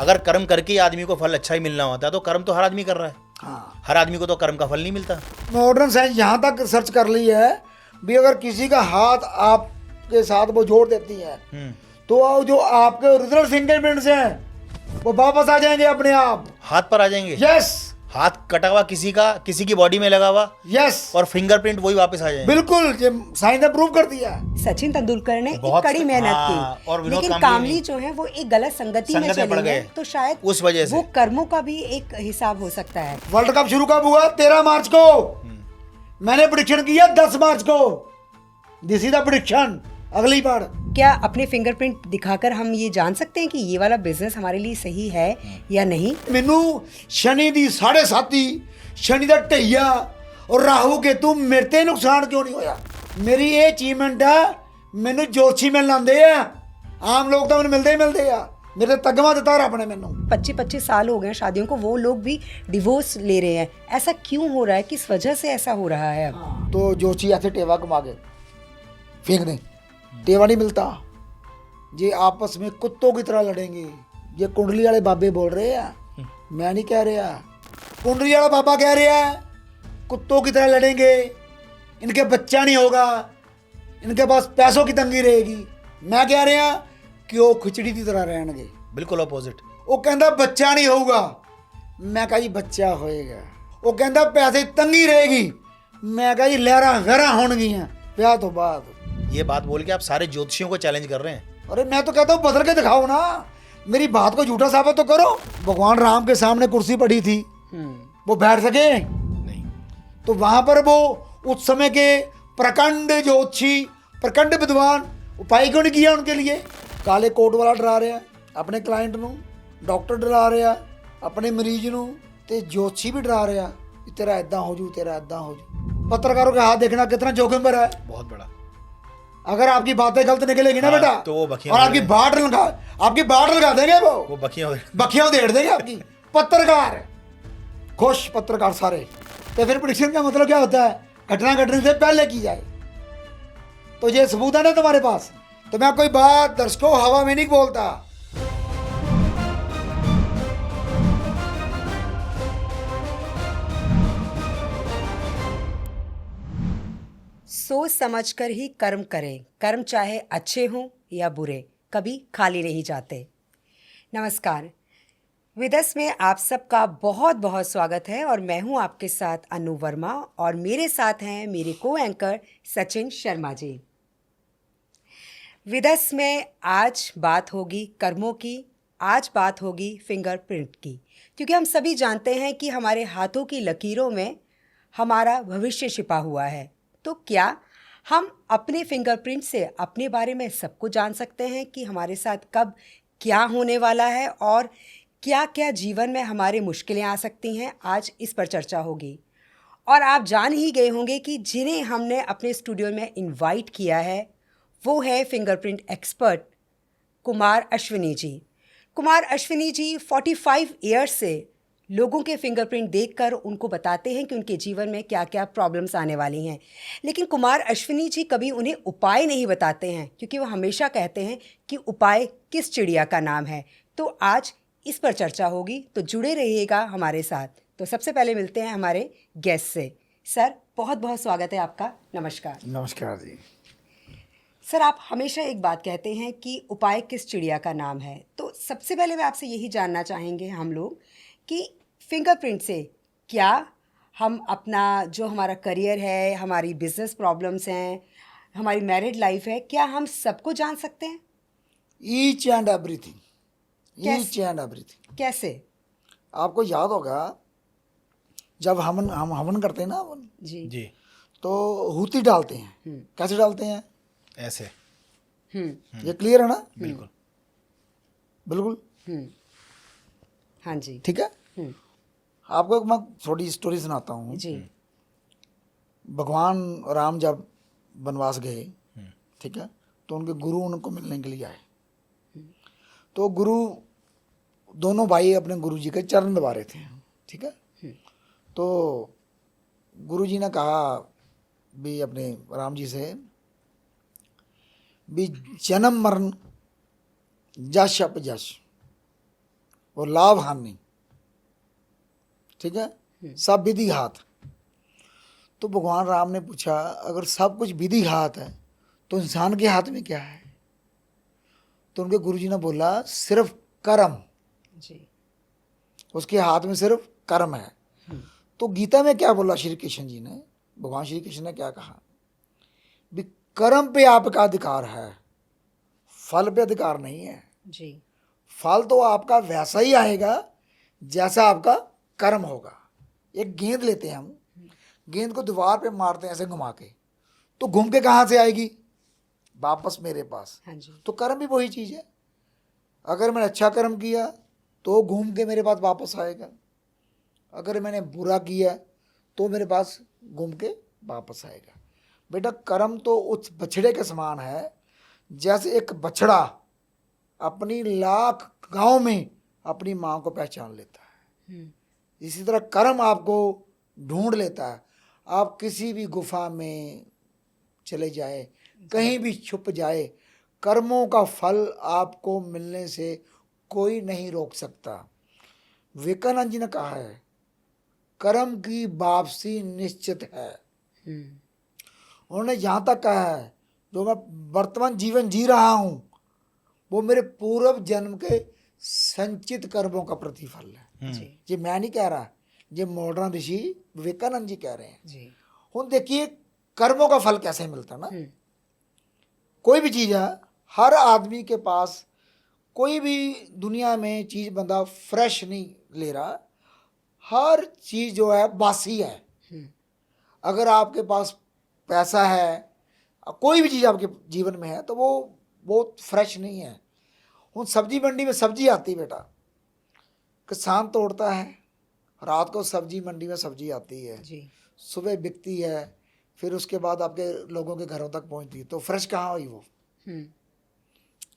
अगर कर्म करके ही आदमी को फल अच्छा ही मिलना होता है तो कर्म तो हर आदमी कर रहा है। हाँ, हर आदमी को तो कर्म का फल नहीं मिलता। मॉडर्न साइंस यहाँ तक सर्च कर ली है भी, अगर किसी का हाथ आपके साथ वो जोड़ देती है तो जो आपके ओरिजिनल फिंगरप्रिंट्स हैं वो वापस आ जाएंगे अपने आप। हाथ पर आ जाएंगे। यस, हाथ कटा हुआ किसी की बॉडी में लगा हुआ यस, और फिंगरप्रिंट वही वापस आ जाएंगे। बिल्कुल, ये साइंस ने प्रूव कर दिया। सचिन तेंदुलकर ने एक बहुत कड़ी मेहनत हाँ, की, और विनोद लेकिन कांबली कामली जो है वो एक गलत संगति में संगत में पड़ चले गए। गए, तो शायद उस वजह से वो कर्मों का भी एक हिसाब हो सकता है। वर्ल्ड कप शुरू कब हुआ? 13 मार्च को। मैंने प्रिडिक्शन किया 10 मार्च को। This is the prediction. अगली बार क्या अपने फिंगरप्रिंट दिखाकर हम ये जान सकते हैं कि ये वाला बिजनेस हमारे लिए सही है या नहीं? मैनू शनि दी 7.5, शनि दा ढैया और राहु केतु मेरे ते नुकसान क्यों नहीं होया? मेरी ये अचीवमेंट है। मैनू जोशी मिल आंदे आ, आम लोग तो मैंने मिलते आ। मेरे तगमा दिता रब ने मैनू। 25-25 साल हो गए शादियों को, वो लोग भी डिवोर्स ले रहे हैं। ऐसा क्यों हो रहा है, किस वजह से ऐसा हो रहा है? अब तो जोशी ऐसे टेवा कमा के फेंक दें, टेवा नहीं मिलता। ये आपस में कुत्तों की तरह लड़ेंगे। ये कुंडली वाले बाबे बोल रहे हैं, मैं नहीं कह रहा। कुंडली वाला बाबा कह रहा है कुत्तों की तरह लड़ेंगे, इनके बच्चा नहीं होगा, इनके पास पैसों की तंगी रहेगी। मैं कह रहा कि वो खिचड़ी की तरह रहेंगे। बिल्कुल अपोजिट। वो कहता बच्चा नहीं होगा, मैं कहा जी बच्चा होएगा। वो कहता पैसे की तंगी रहेगी, मैं कहा जी लहरा गहरा होनगियां ब्याह तो बाद। ये बात बोल के आप सारे ज्योतिषियों को चैलेंज कर रहे हैं। अरे मैं तो कहता हूँ बदल के दिखाओ ना, मेरी बात को झूठा साबित तो करो। भगवान राम के सामने कुर्सी पड़ी थी, वो बैठ सके नहीं। तो वहां पर वो उस समय के प्रखंड ज्योतिषी, प्रखंड विद्वान उपाय क्यों नहीं किया उनके लिए? काले कोट वाला डरा रहा अपने क्लाइंट नू, डॉक्टर डरा रहा अपने मरीज नू, ते ज्योतिषी भी डरा रहा तेरा इदा हो जू, तेरा इदा हो जू। पत्रकारों के हाथ देखना कितना जोखिम भरा है। बहुत बड़ा। अगर आपकी बातें गलत निकलेगी ना बेटा, तो वो बखियां और आपकी बाट लगा देंगे वो बखियां उधेड़ देंगे आपकी। पत्रकार खुश, पत्रकार सारे। तो फिर प्रेडिक्शन का मतलब क्या होता है? घटना घटने से पहले की जाए। तो ये सबूत है ना तुम्हारे पास। तो मैं कोई बात दर्शकों हवा में नहीं बोलता। सोच समझकर ही कर्म करें, कर्म चाहे अच्छे हों या बुरे, कभी खाली नहीं जाते। नमस्कार, विदस में आप सबका बहुत बहुत स्वागत है और मैं हूं आपके साथ अनु वर्मा और मेरे साथ हैं मेरे को एंकर सचिन शर्मा जी। विदस में आज बात होगी कर्मों की, आज बात होगी फिंगरप्रिंट की, क्योंकि हम सभी जानते हैं कि हमारे हाथों की लकीरों में हमारा भविष्य छिपा हुआ है। तो क्या हम अपने फिंगरप्रिंट से अपने बारे में सब कुछ जान सकते हैं कि हमारे साथ कब क्या होने वाला है और क्या क्या जीवन में हमारे मुश्किलें आ सकती हैं? आज इस पर चर्चा होगी। और आप जान ही गए होंगे कि जिन्हें हमने अपने स्टूडियो में इनवाइट किया है वो है फिंगरप्रिंट एक्सपर्ट कुमार अश्विनी जी। कुमार अश्विनी जी 45 ईयर्स से लोगों के फिंगरप्रिंट देखकर उनको बताते हैं कि उनके जीवन में क्या क्या प्रॉब्लम्स आने वाली हैं। लेकिन कुमार अश्विनी जी कभी उन्हें उपाय नहीं बताते हैं, क्योंकि वो हमेशा कहते हैं कि उपाय किस चिड़िया का नाम है। तो आज इस पर चर्चा होगी, तो जुड़े रहिएगा हमारे साथ। तो सबसे पहले मिलते हैं हमारे गेस्ट से। सर, बहुत बहुत स्वागत है आपका। नमस्कार। नमस्कार जी। सर, आप हमेशा एक बात कहते हैं कि उपाय किस चिड़िया का नाम है। तो सबसे पहले मैं आपसे यही जानना चाहेंगे हम लोग कि फिंगरप्रिंट से क्या हम अपना जो हमारा करियर है, हमारी बिजनेस प्रॉब्लम्स हैं, हमारी मैरिड लाइफ है, क्या हम सबको जान सकते हैं? Each and everything, each and everything. कैसे? आपको याद होगा जब हम हवन करते हैं ना, हवन जी तो हूती डालते हैं। कैसे डालते हैं? ऐसे। ये क्लियर है ना? बिल्कुल बिल्कुल। हाँ जी, ठीक है। आपको मैं थोड़ी स्टोरी सुनाता हूँ जी। भगवान राम जब वनवास गए, ठीक है, तो उनके गुरु उनको मिलने के लिए आए। तो गुरु दोनों भाई अपने गुरु जी के चरण दबा रहे थे, ठीक है। तो गुरु जी ने कहा भी अपने राम जी से भी जन्म मरण जश अपजश, और लाभ हानि, ठीक है, सब विधि हाथ। तो भगवान राम ने पूछा अगर सब कुछ विधि हाथ है तो इंसान के हाथ में क्या है? तो उनके गुरुजी ने बोला सिर्फ कर्म, जी। उसके हाथ में सिर्फ कर्म है। तो गीता में क्या बोला श्री कृष्ण जी ने, भगवान श्री कृष्ण ने क्या कहा? भी कर्म पे आपका अधिकार है, फल पे अधिकार नहीं है। जी। फल तो आपका वैसा ही आएगा जैसा आपका कर्म होगा। एक गेंद लेते हैं हम, गेंद को दीवार पे मारते हैं ऐसे घुमा के, तो घूम के कहाँ से आएगी? वापस मेरे पास। हाँ जी। तो कर्म भी वही चीज़ है। अगर मैंने अच्छा कर्म किया तो घूम के मेरे पास वापस आएगा, अगर मैंने बुरा किया तो मेरे पास घूम के वापस आएगा। बेटा कर्म तो उस बछड़े के समान है, जैसे एक बछड़ा अपनी लाख गांव में अपनी माँ को पहचान लेता है, इसी तरह कर्म आपको ढूंढ लेता है। आप किसी भी गुफा में चले जाए, कहीं भी छुप जाए, कर्मों का फल आपको मिलने से कोई नहीं रोक सकता। विवेकानंद जी ने कहा है कर्म की वापसी निश्चित है। उन्होंने यहाँ तक कहा है जो मैं वर्तमान जीवन जी रहा हूँ वो मेरे पूर्व जन्म के संचित कर्मों का प्रतिफल है। जी। ये मैं नहीं कह रहा, ये मॉडर्न ऋषि विवेकानंद जी कह रहे हैं। जी। ਹੁਣ देखिए कर्मों का फल कैसे मिलता है ना। कोई भी चीज़ है, हर आदमी के पास कोई भी दुनिया में चीज़ बंदा फ्रेश नहीं ले रहा, हर चीज़ जो है बासी है। अगर आपके पास पैसा है, कोई भी चीज़ आपके जीवन में है, तो वो बहुत फ्रेश नहीं है। उन सब्जी मंडी में सब्जी आती बेटा, किसान तोड़ता है, रात को सब्जी मंडी में सब्जी आती है, जी। सुबह बिकती है, फिर उसके बाद आपके लोगों के घरों तक पहुंचती है, तो फ्रेश कहाँ हुई वो?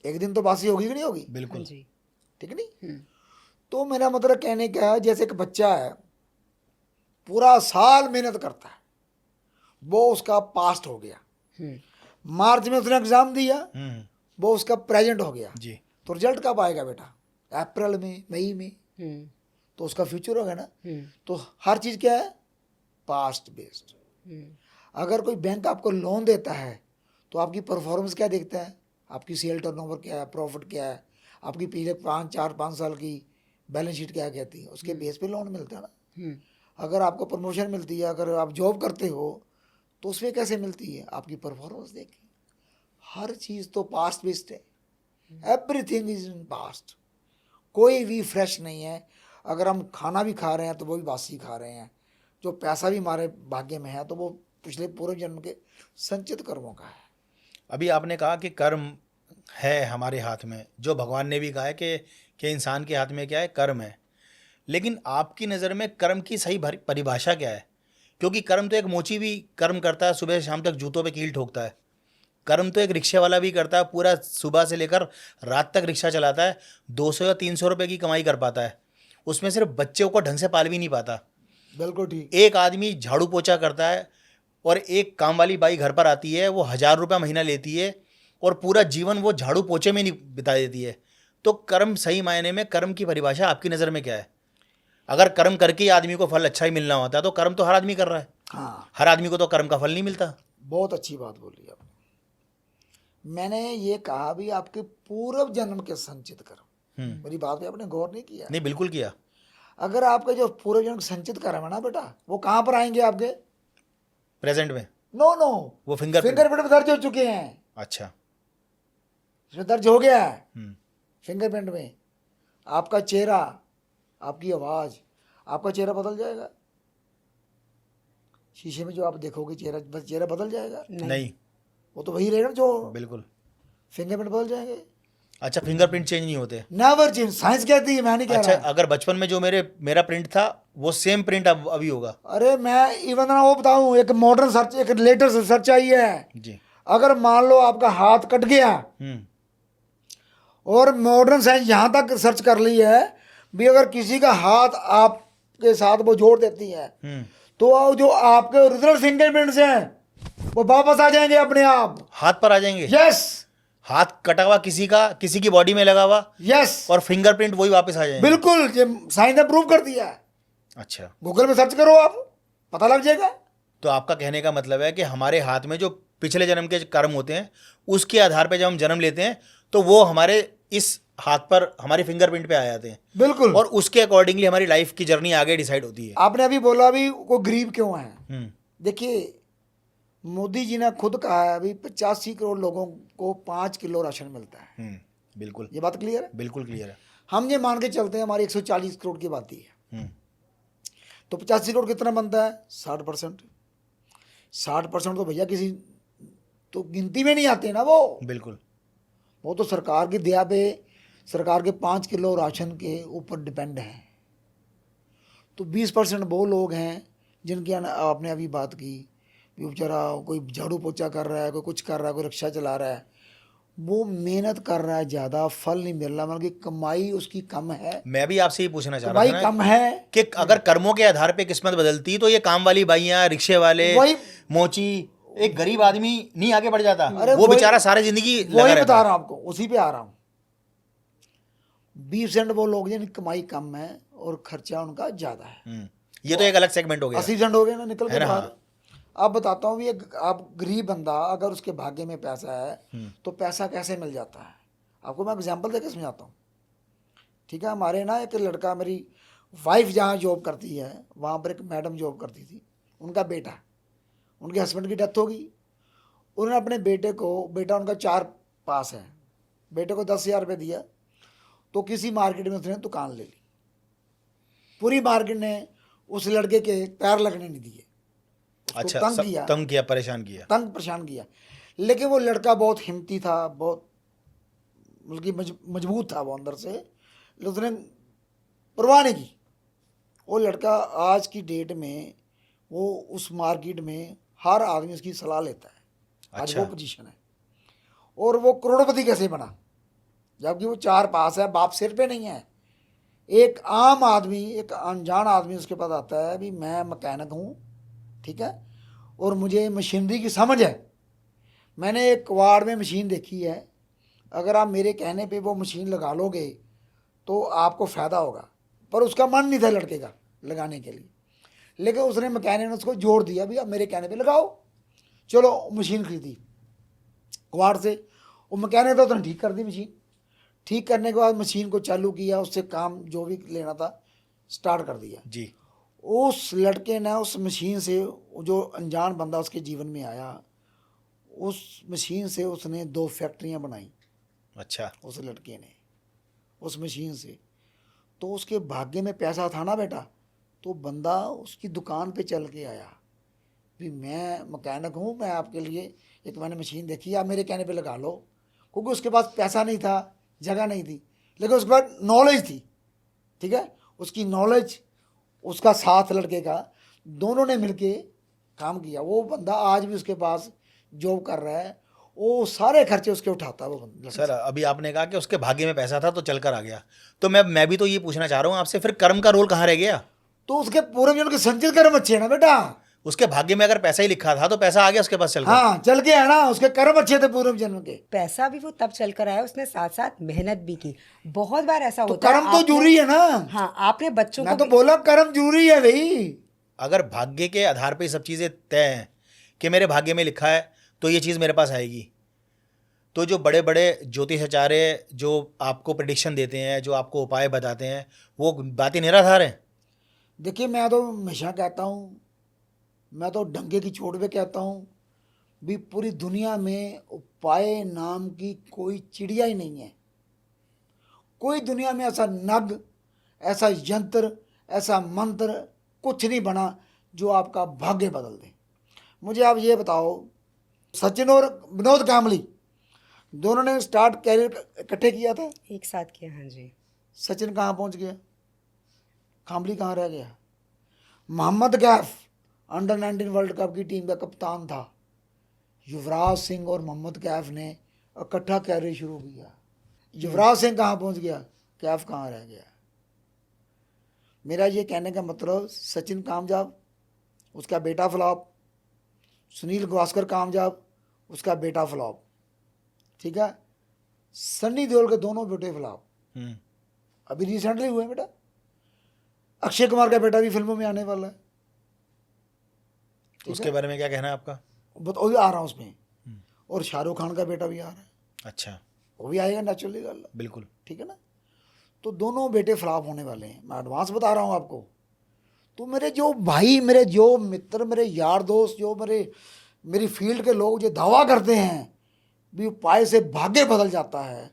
एक दिन तो बासी होगी कि नहीं होगी? बिल्कुल। जी। ठीक है नहीं? तो मेरा मतलब कहने का है, जैसे एक बच्चा है पूरा साल मेहनत करता है, वो उसका पास्ट हो गया, मार्च में उसने एग्जाम दिया, वो उसका प्रेजेंट हो गया जी। तो रिजल्ट कब आएगा बेटा? अप्रैल में, मई में, तो उसका फ्यूचर होगा ना। तो हर चीज़ क्या है? Past based. अगर कोई बैंक आपको लोन देता है तो आपकी परफॉर्मेंस क्या देखता है? आपकी सेल टर्नओवर क्या है, प्रॉफिट क्या है, आपकी पिछले 5 साल की बैलेंस शीट क्या कहती है, उसके बेस पे लोन मिलता है ना। अगर आपको प्रमोशन मिलती है, अगर आप जॉब करते हो तो उसमें कैसे मिलती है? आपकी परफॉर्मेंस देखी। हर चीज़ तो पास्ट बेस्ड है, एवरीथिंग इज इन पास्ट, कोई भी फ्रेश नहीं है। अगर हम खाना भी खा रहे हैं तो वो भी बासी खा रहे हैं, जो पैसा भी हमारे भाग्य में है तो वो पिछले पूर्व जन्म के संचित कर्मों का है। अभी आपने कहा कि कर्म है हमारे हाथ में, जो भगवान ने भी कहा है कि इंसान के हाथ में क्या है? कर्म है। लेकिन आपकी नज़र में कर्म की सही परिभाषा क्या है? क्योंकि कर्म तो एक मोची भी कर्म करता है, सुबह से शाम तक जूतों पे कील ठोकता है। कर्म तो एक रिक्शे वाला भी करता है, पूरा सुबह से लेकर रात तक रिक्शा चलाता है, 200 या 300 रुपये की कमाई कर पाता है, उसमें सिर्फ बच्चों को ढंग से पाल भी नहीं पाता। बिल्कुल ठीक। एक आदमी झाड़ू पोछा करता है और एक काम वाली बाई घर पर आती है, वो 1000 रुपये महीना लेती है और पूरा जीवन वो झाड़ू पोछे में नहीं बिता देती है। तो कर्म सही मायने में कर्म की परिभाषा आपकी नज़र में क्या है? अगर कर्म करके ही आदमी को फल अच्छा ही मिलना होता है तो कर्म तो हर आदमी कर रहा है। हाँ, हर आदमी को तो कर्म का फल नहीं मिलता। बहुत अच्छी बात बोली आपने। मैंने ये कहा भी आपके पूर्व जन्म के संचित कर्म, मेरी बात पे आपने गौर नहीं किया। नहीं, बिल्कुल किया। अगर आपके जो पूर्व जन्म के संचित कर्म है ना बेटा, वो कहाँ पर आएंगे आपके? प्रेजेंट में। नो, वो फिंगरप्रिंट फिंगरप्रिंट दर्ज हो चुके हैं। अच्छा। इसमें दर्ज हो गया है फिंगरप्रिंट में। आपका चेहरा, आपकी आवाज़, आपका चेहरा बदल जाएगा। शीशे में जो आप देखोगे चेहरा, बस चेहरा बदल जाएगा? नहीं, वो तो वही रहेगा जो बिल्कुल। फिंगरप्रिंट बदल जाएंगे। अच्छा, फिंगरप्रिंट चेंज नहीं होते? नेवर चेंज, साइंस कहती है, मैं नहीं कह अच्छा, रहा। अगर बचपन में जो मेरा प्रिंट था वो सेम प्रिंट अब अभी होगा? अरे मैं इवन ना वो बताऊं, एक मॉडर्न सर्च, एक लेटेस्ट सर्च आई है जी। अगर मान लो आपका हाथ कट गया और मॉडर्न साइंस यहाँ तक सर्च कर ली है भी, अगर किसी का हाथ आपके साथ वो जोड़ देती है तो जो आपके ओरिजिनल फिंगरप्रिंट्स हैं वो वापस आ जाएंगे अपने आप। हाथ पर आ जाएंगे? यस। हाथ कटा हुआ किसी का किसी की बॉडी में लगा हुआ यस, और फिंगरप्रिंट वही वापस आ जाएंगे। बिल्कुल, ये साइंस ने प्रूव कर दिया है। अच्छा, गूगल में सर्च करो, आप पता लग जाएगा। तो आपका कहने का मतलब है कि हमारे हाथ में जो पिछले जन्म के कर्म होते हैं उसके आधार पे जब हम जन्म लेते हैं तो वो हमारे इस हाथ पर हमारे फिंगरप्रिंट पे आ जाते हैं, बिल्कुल। और उसके अकॉर्डिंगली हमारी लाइफ की जर्नी आगे डिसाइड होती है। आपने अभी बोला अभी वो गरीब क्यों है, हम्म। देखिए मोदी जी ने खुद कहा है अभी 85 करोड़ लोगों को 5 किलो राशन मिलता है। बिल्कुल, ये बात क्लियर है। बिल्कुल क्लियर है। हम ये मान के चलते हैं हमारी 140 करोड़ की बात ही है, हम्म, तो 85 करोड़ कितना बनता है? 60%। 60% तो भैया किसी तो गिनती में नहीं आते ना बिल्कुल। वो तो सरकार की दया पे, सरकार के 5 किलो राशन के ऊपर डिपेंड है। तो 20% वो लोग हैं जिनकी आपने अभी बात की, भी बेचारा कोई झाड़ू पोछा कर रहा है, कोई कुछ कर रहा है, कोई रिक्शा चला रहा है, वो मेहनत कर रहा है, ज़्यादा फल नहीं मिल रहा, मतलब कि कमाई उसकी कम है। मैं भी आपसे ये पूछना चाह रहा कमाई था ना कम है कि अगर कर्मों के आधार पे किस्मत बदलती तो ये काम वाली बाइयां, रिक्शे वाले, वही मोची, एक गरीब आदमी नहीं आगे बढ़ जाता। अरे वो वही- बेचारा सारी जिंदगी लगा वही रहता। बता रहा हूँ आपको, उसी पे आ रहा हूँ। 20% वो लोग जिनकी कमाई कम है और खर्चा उनका ज़्यादा है। ये तो एक अलग सेगमेंट हो गया। 80% हो गए ना, निकल है के ना, बाहर। अब बताता हूँ, ये आप गरीब बंदा अगर उसके भाग्य में पैसा है तो पैसा कैसे मिल जाता है, आपको मैं एग्जांपल देकर समझाता हूँ। ठीक है, हमारे ना एक लड़का, मेरी वाइफ जहाँ जॉब करती है वहाँ पर एक मैडम जॉब करती थी, उनका बेटा, उनके हस्बैंड की डेथ हो गई। उन्होंने अपने बेटे को, बेटा उनका 4 पास है, बेटे को 10,000 रुपये दिया, तो किसी मार्केट में उसने दुकान ले ली। पूरी मार्केट ने उस लड़के के पैर लगने नहीं दिए, उसको अच्छा, तंग किया, परेशान किया, तंग परेशान किया। लेकिन वो लड़का बहुत हिम्मती था, बहुत बल्कि मजबूत था वो अंदर से, लेकिन उसने परवाह नहीं की। वो लड़का आज की डेट में वो उस मार्केट में हर आदमी उसकी सलाह लेता है। आज अच्छा। वो पोजीशन है, और वो करोड़पति कैसे बना, जबकि वो 4 पास है, बाप सिर पे नहीं है। एक आम आदमी, एक अनजान आदमी उसके पास आता है भी मैं मैकेनिक हूँ, ठीक है, और मुझे मशीनरी की समझ है, मैंने एक कबाड़ में मशीन देखी है, अगर आप मेरे कहने पे वो मशीन लगा लोगे तो आपको फ़ायदा होगा। पर उसका मन नहीं था लड़के का लगाने के लिए, लेकिन उसने मैकेनिक ने उसको जोड़ दिया भी आप मेरे कहने पे लगाओ। चलो मशीन खरीदी कबाड़ से, वो मैकेनिक था, उसने ठीक कर दी मशीन। ठीक करने के बाद मशीन को चालू किया, उससे काम जो भी लेना था स्टार्ट कर दिया जी। उस लड़के ने उस मशीन से, जो अनजान बंदा उसके जीवन में आया, उस मशीन से उसने 2 फैक्ट्रियां बनाई। अच्छा, उस लड़के ने उस मशीन से, तो उसके भाग्य में पैसा था ना बेटा, तो बंदा उसकी दुकान पे चल के आया भी मैं मैकेनिक हूँ, मैं आपके लिए एक मैंने मशीन देखी, आप मेरे कहने पे लगा लो। क्योंकि उसके पास पैसा नहीं था, जगह नहीं थी, लेकिन उसके पास नॉलेज थी। ठीक है, उसकी नॉलेज, उसका साथ लड़के का, दोनों ने मिलके काम किया। वो बंदा आज भी उसके पास जॉब कर रहा है, वो सारे खर्चे उसके उठाता है वो बंदा। सर अभी आपने कहा कि उसके भाग्य में पैसा था तो चल कर आ गया, तो मैं भी तो ये पूछना चाह रहा हूँ आपसे, फिर कर्म का रोल कहाँ रह गया? तो उसके पूर्वजन्म के संचित कर्म अच्छे हैं ना बेटा। उसके भाग्य में अगर पैसा ही लिखा था तो पैसा आ गया उसके पास चल कर। हाँ, चल के है ना, उसके कर्म अच्छे थे पूर्व जन्म के। पैसा भी वो तब चल कर आया, उसने साथ साथ मेहनत भी की। बहुत बार ऐसा तो होता है, कर्म तो आपने- जरूरी है ना। हाँ, आपने बच्चों मैं को तो भी- बोला कर्म जरूरी है भाई। अगर भाग्य के आधार पे ये सब चीज़ें तय हैं कि मेरे भाग्य में लिखा है तो ये चीज़ मेरे पास आएगी, तो जो बड़े बड़े ज्योतिषाचार्य जो आपको प्रेडिक्शन देते हैं, जो आपको उपाय बताते हैं, वो बातें निराधार हैं। देखिए, मैं तो हमेशा कहता हूँ, मैं तो डंके की चोट पे कहता हूँ भी पूरी दुनिया में उपाय नाम की कोई चिड़िया ही नहीं है। कोई दुनिया में ऐसा नग, ऐसा यंत्र, ऐसा मंत्र कुछ नहीं बना जो आपका भाग्य बदल दे। मुझे आप ये बताओ, सचिन और विनोद कांबली दोनों ने स्टार्ट कैरियर इकट्ठे किया था, एक साथ किया। हाँ जी। सचिन कहाँ पहुँच गया, कांबली कहाँ रह गया। Mohammad Kaif under 19 world cup की टीम का कप्तान था। युवराज सिंह और मोहम्मद कैफ ने इकट्ठा कैरियर शुरू किया। युवराज सिंह कहाँ पहुँच गया, कैफ कहाँ रह गया। मेरा ये कहने का मतलब, सचिन कामयाब, उसका बेटा फ्लॉप, सुनील गावस्कर कामयाब, उसका बेटा फ्लॉप। ठीक है, सन्नी देओल के दोनों बेटे फ्लॉप, हम्म, अभी रिसेंटली हुए बेटा। अक्षय कुमार का बेटा भी फिल्मों में आने वाला है, उसके बारे में क्या कहना है आपका? वो भी आ रहा हूँ उसमें। और शाहरुख खान का बेटा भी आ रहा है, अच्छा, वो भी आएगा, नेचुरली गल है, बिल्कुल। ठीक है ना। तो दोनों बेटे फ्लॉप होने वाले हैं, मैं एडवांस बता रहा हूँ आपको। तो मेरे जो भाई, मेरे जो मित्र, मेरे यार दोस्त, जो मेरी फील्ड के लोग जो दावा करते हैं भी उपाय से भाग्य बदल जाता है,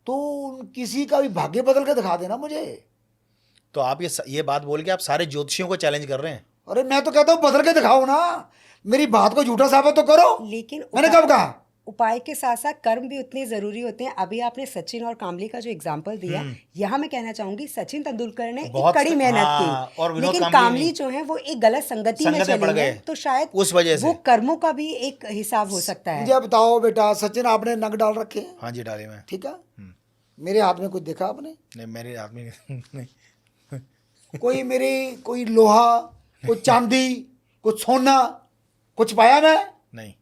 तो किसी का भी भाग्य बदल के दिखा देना मुझे। तो आप ये बात बोल के आप सारे ज्योतिषियों को चैलेंज कर रहे हैं? अरे मैं तो कहता हूँ बदल के दिखाओ ना, मेरी बात को झूठा साबित तो करो। लेकिन मैंने कब कहा? उपाय के साथ साथ कर्म भी उतने जरूरी होते हैं। अभी आपने सचिन और कामली का जो एग्जाम्पल दिया, यहाँ मैं कहना चाहूंगी सचिन तेंदुलकर ने एक बहुत कड़ी मेहनत हाँ, की, और विनोद लेकिन कामली कामली जो है वो एक गलत संगति में संगत में पड़ चले गए, गए, तो शायद उस वजह से। वो कर्मों का भी एक हिसाब हो सकता है। मुझे बताओ बेटा, सचिन आपने नग डाल रखे हैं, हाँ जी, डाले मैं। ठीक है। मेरे हाथ में कुछ देखा आपने? नहीं, मेरे आदमी नहीं। कोई लोहा, कोई चांदी, कुछ सोना, कुछ पाया मैं? नहीं।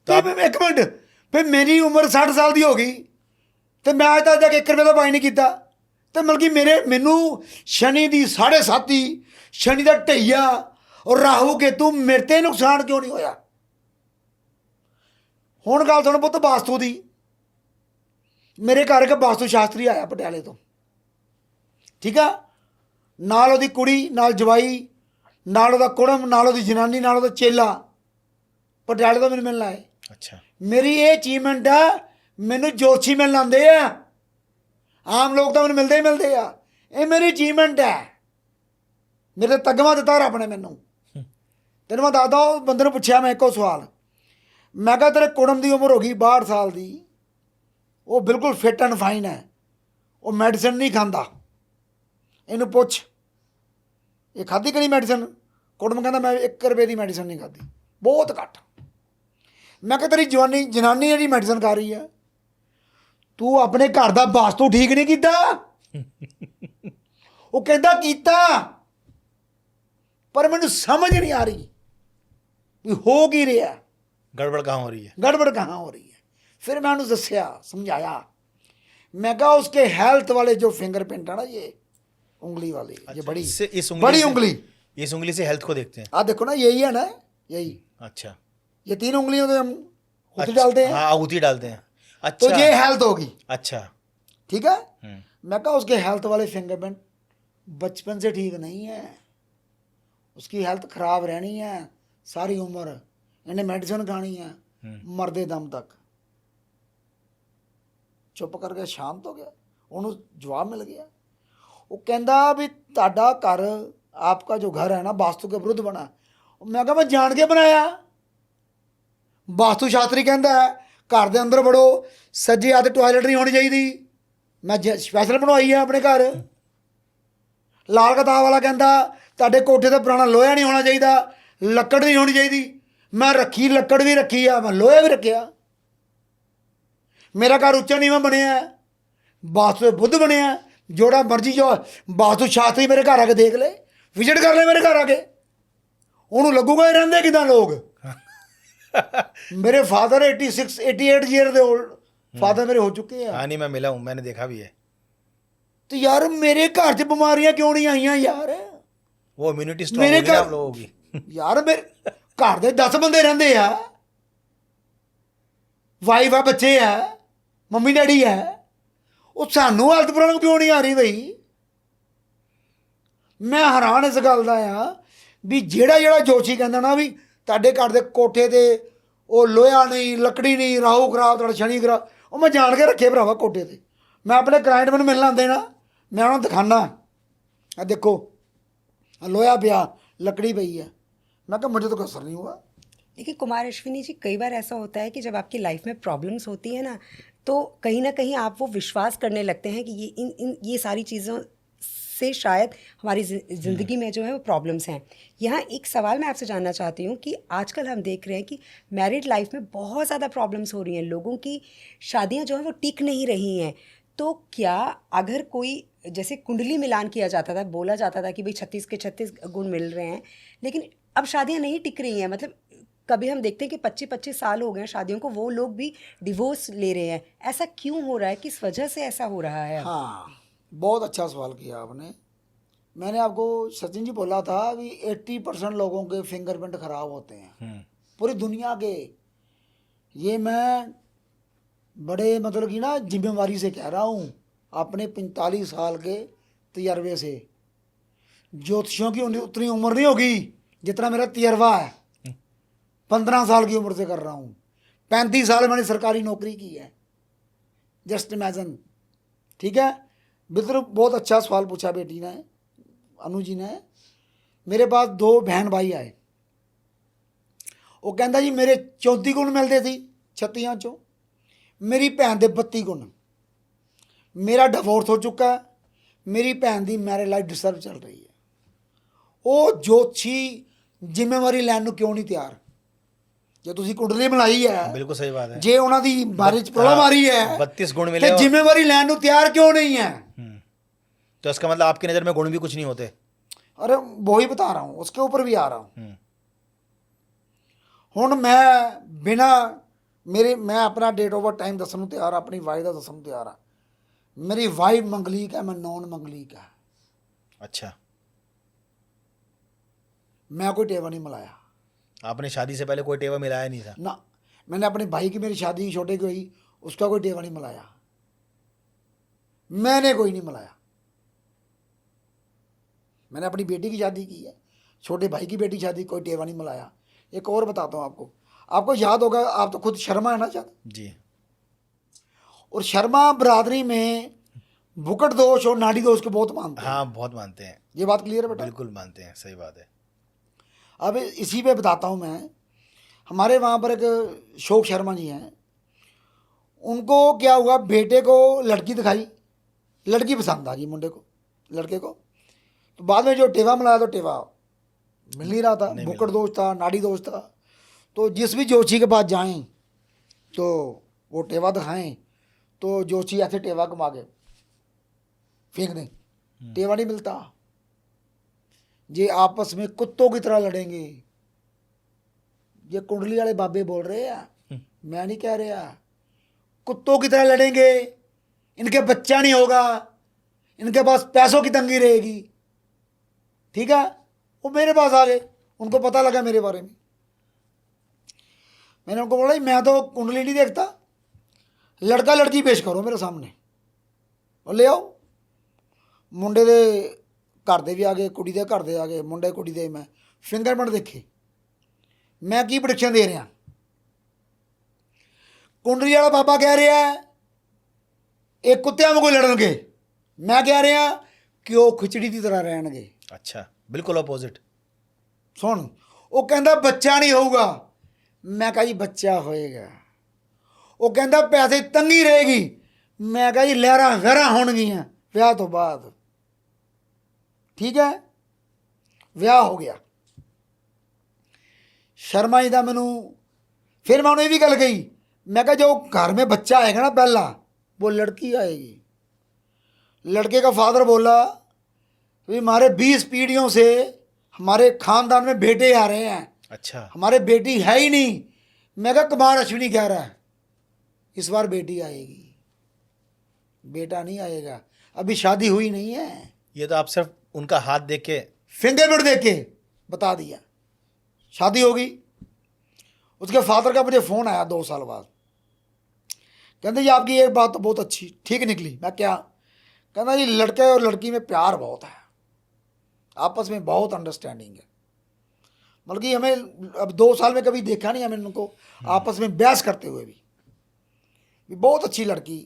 तो एक मिनट, फिर मेरी उम्र 60 साल की होगी तो मैं आज तक 1 रुपये का पाई नहीं किया, तो बल्कि मैनू शनि की 7.5, शनि का ढैया और राहु केतु मेरे ते नुकसान क्यों नहीं होया? हुण गल सुण पुत्त वास्तु दी। मेरे घर एक वास्तु शास्त्री आया पटियाले तो, ठीक है, नाल ओदी कुड़ी, नाल जवाई, नाल ओदा कुड़म, नाल ओदी जनानी, नाल ओदा चेला पटियाले तो मैनू मिलना है। अच्छा, मेरी ये अचीवमेंट है, मैनू जोशी मिलने आते हैं, आम लोग तो मैनू मिलते ही मिलते हैं। ये मेरी अचीवमेंट है, मेरे तगमा दिता रब ने मैनू। तेन मैं दसदा, बंदे ने पूछा मैं एको सवाल, मैं कहा तेरे कुड़म की उम्र हो गई 62 साल की, वो बिल्कुल फिट एंड फाइन है, वो मैडिसिन नहीं खाता, इनू पुछ ये खाधी कि नहीं मैडिसिन? कुड़म कहता मैं 1 रुपये की मैडिसिन नहीं खाधी, बहुत घट। मैं कहा तेरी जनानी जी मैडिसिन खा रही है, तू अपने घर का वास्तु ठीक नहीं किया? वो कहता कीता, पर मैनू समझ नहीं आ रही भी हो की रहा, गड़बड़ कहाँ हो रही है? गड़बड़ कहाँ हो रही है। फिर मैं उन्हें दसिया, समझाया, मैं कहा उसके हेल्थ वाले जो फिंगरप्रिंट है ना, ये उंगली वाली, ये बड़ी इस बड़ी उंगली, इस उंगली से हेल्थ को देखते हैं। आप देखो ना, यही है ना, यही अच्छा, ये 3 उंगलियों से हम उठी डालते हैं, हाँ, आहुति डालते हैं। अच्छा, तो ये हेल्थ होगी, अच्छा, ठीक है। मैं कहा उसके हेल्थ वाले फिंगरप्रिंट बचपन से ठीक नहीं है, उसकी हेल्थ खराब रहनी है सारी उम्र, इन्हें मेडिसिन खानी है मरदे दम तक। चुप करके शांत हो गया, उन्होंने जवाब मिल गया। वो कहता भी ताड़ा घर, आपका जो घर है ना वास्तु के विरुद्ध बना। मैं कहा मैं जान के बनाया, वास्तु शास्त्री कहता है घर के अंदर बड़ो, सज्जे हाथ टॉयलेट नहीं होनी चाहिए, मैं स्पैशल बनवाई है अपने घर। लाल किताब वाला कहता ताडे कोठे ते पुराना लोहा नहीं होना चाहिए, लकड़ नहीं होनी चाहिए, मैं रखी लकड़ भी रखी है, मैं लोहा भी रखिया। मेरा घर उच्चा नीवा बनया, वास्तु बुद्ध बनया, जोड़ा मर्जी जो वास्तु शास्त्री मेरे घर आके देख ले, विजिट कर ले मेरे घर आके, उन्होंने लगूगा ही रहते किदा लोग। मेरे फादर 86 88 ईयर दे ओल्ड फादर मेरे हो चुके हैं। हाँ, नहीं, मैं मिला हूँ, मैंने देखा भी है। तो यार मेरे घर च बीमारियां क्यों नहीं आईयां यार? वो इम्यूनिटी स्ट्रॉन्ग मेरे होगी ना घर आप लोगों की। यार मेरे घर दे 10 बंदे रहंदे आ, वाइफ आ, बच्चे है, मम्मी डैडी है, वो सानू हेल्थ प्रॉब्लम क्यों नहीं आ रही भाई? मैं हैरान इस गल दा आ भी जेड़ा जोशी कहंदा ना भी ਤੁਹਾਡੇ घर ਦੇ कोठे ते ਉਹ लोहा नहीं, लकड़ी नहीं, राहु खराब, ਤੁਹਾਡਾ शनि खराब, ਉਹ मैं जान के रखे भरावा कोठे ते। मैं अपने क्लाइंट मैंने मिलना आते ना, मैं उन्होंने दिखाना, आ देखो लोहा पिया, लकड़ी पई है, मैं कहा मुझे तो कोई असर नहीं हुआ। लेकिन कुमार अश्विनी जी, कई बार ऐसा होता है कि जब आपकी लाइफ में प्रॉब्लम्स होती है तो कहीं ना कहीं आप वो विश्वास करने लगते हैं कि ये सारी चीज़ों से शायद हमारी ज़िंदगी में जो है वो प्रॉब्लम्स हैं। यहाँ एक सवाल मैं आपसे जानना चाहती हूँ कि आजकल हम देख रहे हैं कि मैरिड लाइफ में बहुत ज़्यादा प्रॉब्लम्स हो रही हैं, लोगों की शादियाँ जो हैं वो टिक नहीं रही हैं। तो क्या अगर कोई, जैसे कुंडली मिलान किया जाता था, बोला जाता था कि भाई 36 के 36 गुण मिल रहे हैं, लेकिन अब शादियाँ नहीं टिक रही हैं, मतलब कभी हम देखते हैं कि 25-25 साल हो गए हैं शादियों को, वो लोग भी डिवोर्स ले रहे हैं। ऐसा क्यों हो रहा है, किस वजह से ऐसा हो रहा है अब? हाँ, बहुत अच्छा सवाल किया आपने। मैंने आपको सचिन जी बोला था कि 80% लोगों के फिंगरप्रिंट खराब होते हैं पूरी दुनिया के। ये मैं बड़े मतलब कि ना जिम्मेवारी से कह रहा हूँ, अपने 45 साल के तजर्बे से। ज्योतिषियों की उतनी उम्र नहीं होगी जितना मेरा तजर्बा है। 15 साल की उम्र से कर रहा हूँ, 35 साल मैंने सरकारी नौकरी की है, जस्ट इमेजिन। ठीक है, बिल्कुल बहुत अच्छा सवाल पूछा बेटी ने, अनु जी ने। मेरे पास 2 बहन भाई आए, वो कहता जी मेरे 34 गुण मिलते सी 36 चों, मेरी भैन दे 32 गुण। मेरा डिवोर्स हो चुका है, मेरी भैन की मैरिज लाइफ डिस्टर्ब चल रही है। वो ज्योतिषी जिम्मेवारी लैन ਨੂੰ क्यों नहीं तैयार? ਜੇ ਤੁਸੀਂ ਕੁੰਡਲੀ ਬਣਾਈ ਹੈ, बिल्कुल सही बात है। ਜੇ ਉਹਨਾਂ ਦੀ ਬਾਰੇ ਚ ਪ੍ਰੋਬਲਮ ਆ ਰਹੀ है 32 गुण मिले ਤੇ और- जिम्मेवारी लैन ਨੂੰ ਤਿਆਰ क्यों नहीं है? तो इसका मतलब आपकी नज़र में गुण भी कुछ नहीं होते। अरे वही बता रहा हूँ, उसके ऊपर भी आ रहा हूँ। ਹੁਣ मैं बिना मैं अपना डेट ऑफ टाइम दसन ਨੂੰ ਤਿਆਰ, अपनी वाइफ का दसन ਨੂੰ ਤਿਆਰ हाँ। मेरी वाइफ मंगलीक है, मैं नॉन मंगलीक है। अच्छा, मैं कोई टेवा नहीं मिलाया आपने शादी से पहले कोई टेवा मिलाया नहीं था? ना। मैंने अपने भाई की, मेरी शादी छोटे की हुई, उसका कोई टेवा नहीं मिलाया, मैंने कोई नहीं मिलाया। मैंने अपनी बेटी की शादी की है, छोटे भाई की बेटी शादी, कोई टेवा नहीं मिलाया। एक और बताता हूँ आपको, आपको याद होगा, आप तो खुद शर्मा है ना शायद जी। और शर्मा बरादरी में भुकट दोष और नाड़ी दोष को बहुत मानते हैं। हाँ, बहुत मानते हैं। ये बात क्लियर है बेटा? बिल्कुल मानते हैं, सही बात है। अब इसी पे बताता हूँ मैं। हमारे वहाँ पर एक शोक शर्मा जी हैं, उनको क्या हुआ, बेटे को लड़की दिखाई, लड़की पसंद आ गई मुंडे को, लड़के को। तो बाद में जो टेवा मिलाया तो टेवा मिल नहीं रहा था, भुक्कड़ दोष था, नाड़ी दोष था। तो जिस भी जोशी के पास जाएं तो वो टेवा दिखाएं, तो जोशी ऐसे टेवा कमा के फेंक दें, टेवा नहीं मिलता। ये आपस में कुत्तों की तरह लड़ेंगे। ये कुंडली वाले बाबे बोल रहे हैं, मैं नहीं कह रहा। कुत्तों की तरह लड़ेंगे, इनके बच्चा नहीं होगा, इनके पास पैसों की तंगी रहेगी। ठीक है, वो मेरे पास आ गए, उनको पता लगा मेरे बारे में। मैंने उनको बोला मैं तो कुंडली नहीं देखता, लड़का लड़की पेश करो मेरे सामने और ले आओ। मुंडे दे घर दे भी आ गए, कुड़ी दे घर दे आ गए, मुंडे कुड़ी दे। मैं फिंगरप्रिंट देखे, मैं की प्रोडिक्शन दे रहा। कुंडली वाला बाबा कह रहा है एक कुत्तियां में कोई लड़नगे, मैं कह रहा कि वो खिचड़ी की तरह रहणगे। अच्छा, बिल्कुल अपोजिट। सुन, वो कहता बच्चा नहीं होगा, मैं कहा जी बच्चा होएगा। वो कहता पैसे की तंगी रहेगी, मैं कहा जी लहरा वहरा होणगियां ब्याह तो बाद। ठीक है, ਵਿਆਹ हो गया। शर्मा जी का मैनू फिर मैं उन्हें भी गल कही, मैं कहा जो घर में बच्चा आएगा ना पहला वो लड़की आएगी। लड़के का फादर बोला भी हमारे 20 पीढ़ियों से हमारे खानदान में बेटे आ रहे हैं, अच्छा, हमारे बेटी है ही नहीं। मैं कहा कुमार अश्विनी कह रहा है इस बार बेटी आएगी, बेटा नहीं आएगा। अभी शादी हुई नहीं है। ये तो आप सिर्फ उनका हाथ देख के, फिंगरप्रिंट देख के बता दिया शादी होगी। उसके फादर का मुझे फ़ोन आया 2 साल बाद, कहते जी आपकी एक बात तो बहुत अच्छी ठीक निकली। मैं क्या? कहता जी लड़के और लड़की में प्यार बहुत है, आपस में बहुत अंडरस्टैंडिंग है। मतलब कि हमें अब 2 साल में कभी देखा नहीं हमें उनको आपस में बहस करते हुए भी। बहुत अच्छी लड़की,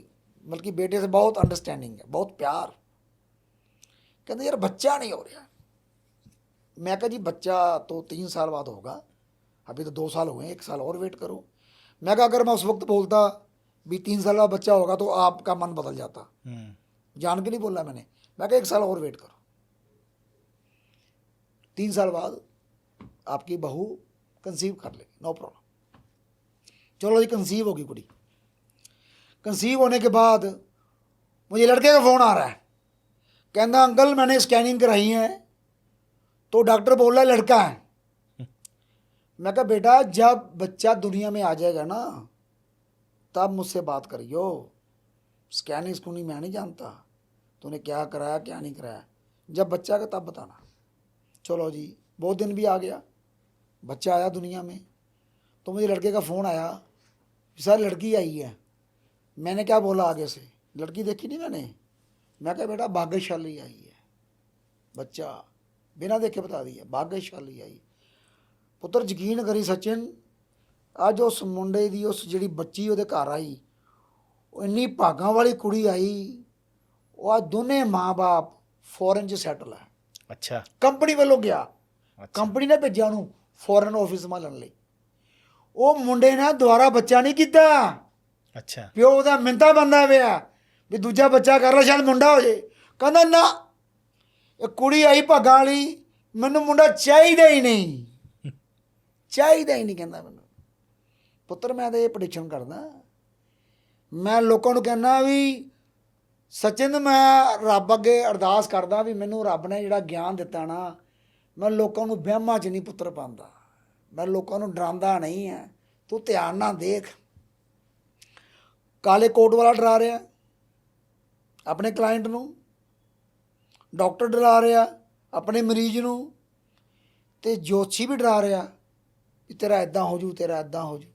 बल्कि बेटे से बहुत अंडरस्टैंडिंग है, बहुत प्यार। कहते यार बच्चा नहीं हो रहा। मैं कहा जी बच्चा तो 3 साल बाद होगा, अभी तो 2 साल हुए हैं, 1 साल और वेट करो। मैं कहा अगर मैं उस वक्त बोलता भी 3 साल बाद बच्चा होगा तो आपका मन बदल जाता। जान के नहीं बोला मैंने, मैं कहा 1 साल और वेट करो, 3 साल बाद आपकी बहू कंसीव कर लेगी, नो प्रॉब्लम। चलो जी कंसीव होगी कुड़ी। कंसीव होने के बाद मुझे लड़के का फ़ोन आ रहा है, कहना अंकल मैंने स्कैनिंग कराई है तो डॉक्टर बोल रहा है लड़का है। मैं कहा बेटा जब बच्चा दुनिया में आ जाएगा ना तब मुझसे बात करियो, स्कैनिंग स्कूनिंग मैं नहीं जानता, तूने क्या कराया क्या नहीं कराया, जब बच्चा का तब बताना। चलो जी, बहुत दिन भी आ गया, बच्चा आया दुनिया में, तो मुझे लड़के का फ़ोन आया, सर लड़की आई है। मैंने क्या बोला आगे से, लड़की देखी नहीं मैंने, मैं कहा बेटा भाग्यशाली आई है, बच्चा बिना देखे बता दिया भाग्यशाली आई। पुत्र यकीन करी सचिन, ਅੱਜ ਉਸ ਮੁੰਡੇ ਦੀ ਉਸ ਜਿਹੜੀ ਬੱਚੀ ਉਹਦੇ ਘਰ ਆਈ, ਉਹ ਇੰਨੀ ਭਾਗਾਂ ਵਾਲੀ ਕੁੜੀ ਆਈ, ਉਹ ਅੱਜ ਦੋਨੇ ਮਾਂ-ਬਾਪ ਫੋਰਨ 'ਚ ਸੈਟਲ ਹੈ। अच्छा ਕੰਪਨੀ ਵੱਲੋਂ ਗਿਆ, अच्छा ਕੰਪਨੀ ਨੇ ਭੇਜਿਆ ਉਹਨੂੰ ਫੋਰਨ ਆਫਿਸ ਮਾ ਲੈਣ ਲਈ। ਉਹ ਮੁੰਡੇ ਨੇ ਦੁਬਾਰਾ ਬੱਚਾ ਨਹੀਂ ਕੀਤਾ, अच्छा ਪਿਓ ਉਹਦਾ ਮਿੰਤਾ ਬੰਦਾ ਪਿਆ ਵੀ ਦੂਜਾ ਬੱਚਾ ਕਰ ਲੈ ਸ਼ਾਇਦ ਮੁੰਡਾ ਹੋ ਜੇ। ਕਹਿੰਦਾ ਨਾ, ਇਹ ਕੁੜੀ ਆਈ ਭਾਗਾਂ ਵਾਲੀ, ਮੈਨੂੰ ਮੁੰਡਾ ਚਾਹੀਦਾ ਹੀ ਨਹੀਂ, ਚਾਹੀਦਾ ਹੀ ਨਹੀਂ ਕਹਿੰਦਾ ਮੈਨੂੰ। ਪੁੱਤਰ ਮੈਂ ਤਾਂ ਇਹ ਪ੍ਰੈਡਿਕਸ਼ਨ ਕਰਦਾ, ਮੈਂ ਲੋਕਾਂ ਨੂੰ ਕਹਿੰਦਾ ਵੀ ਸਚਿਨ ਮੈਂ ਰੱਬ ਅੱਗੇ ਅਰਦਾਸ ਕਰਦਾ ਵੀ ਮੈਨੂੰ ਰੱਬ ਨੇ ਜਿਹੜਾ ਗਿਆਨ ਦਿੱਤਾ ਨਾ, ਮੈਂ ਲੋਕਾਂ ਨੂੰ ਵਹਿਮਾਂ 'ਚ ਨਹੀਂ ਪੁੱਤਰ ਪਾਉਂਦਾ, ਮੈਂ ਲੋਕਾਂ ਨੂੰ ਡਰਾਉਂਦਾ ਨਹੀਂ ਹੈ। ਤੂੰ ਧਿਆਨ ਨਾਲ ਦੇਖ, ਕਾਲੇ ਕੋਟ ਵਾਲਾ ਡਰਾ ਰਿਹਾ ਆਪਣੇ ਕਲਾਇੰਟ ਨੂੰ, ਡਾਕਟਰ ਡਰਾ ਰਿਹਾ ਆਪਣੇ ਮਰੀਜ਼ ਨੂੰ, ਤੇ ਜੋਤਸ਼ੀ ਵੀ ਡਰਾ ਰਿਹਾ ਵੀ ਤੇਰਾ ਇੱਦਾਂ ਹੋ ਜੂ, ਤੇਰਾ ਇੱਦਾਂ ਹੋ ਜੂ।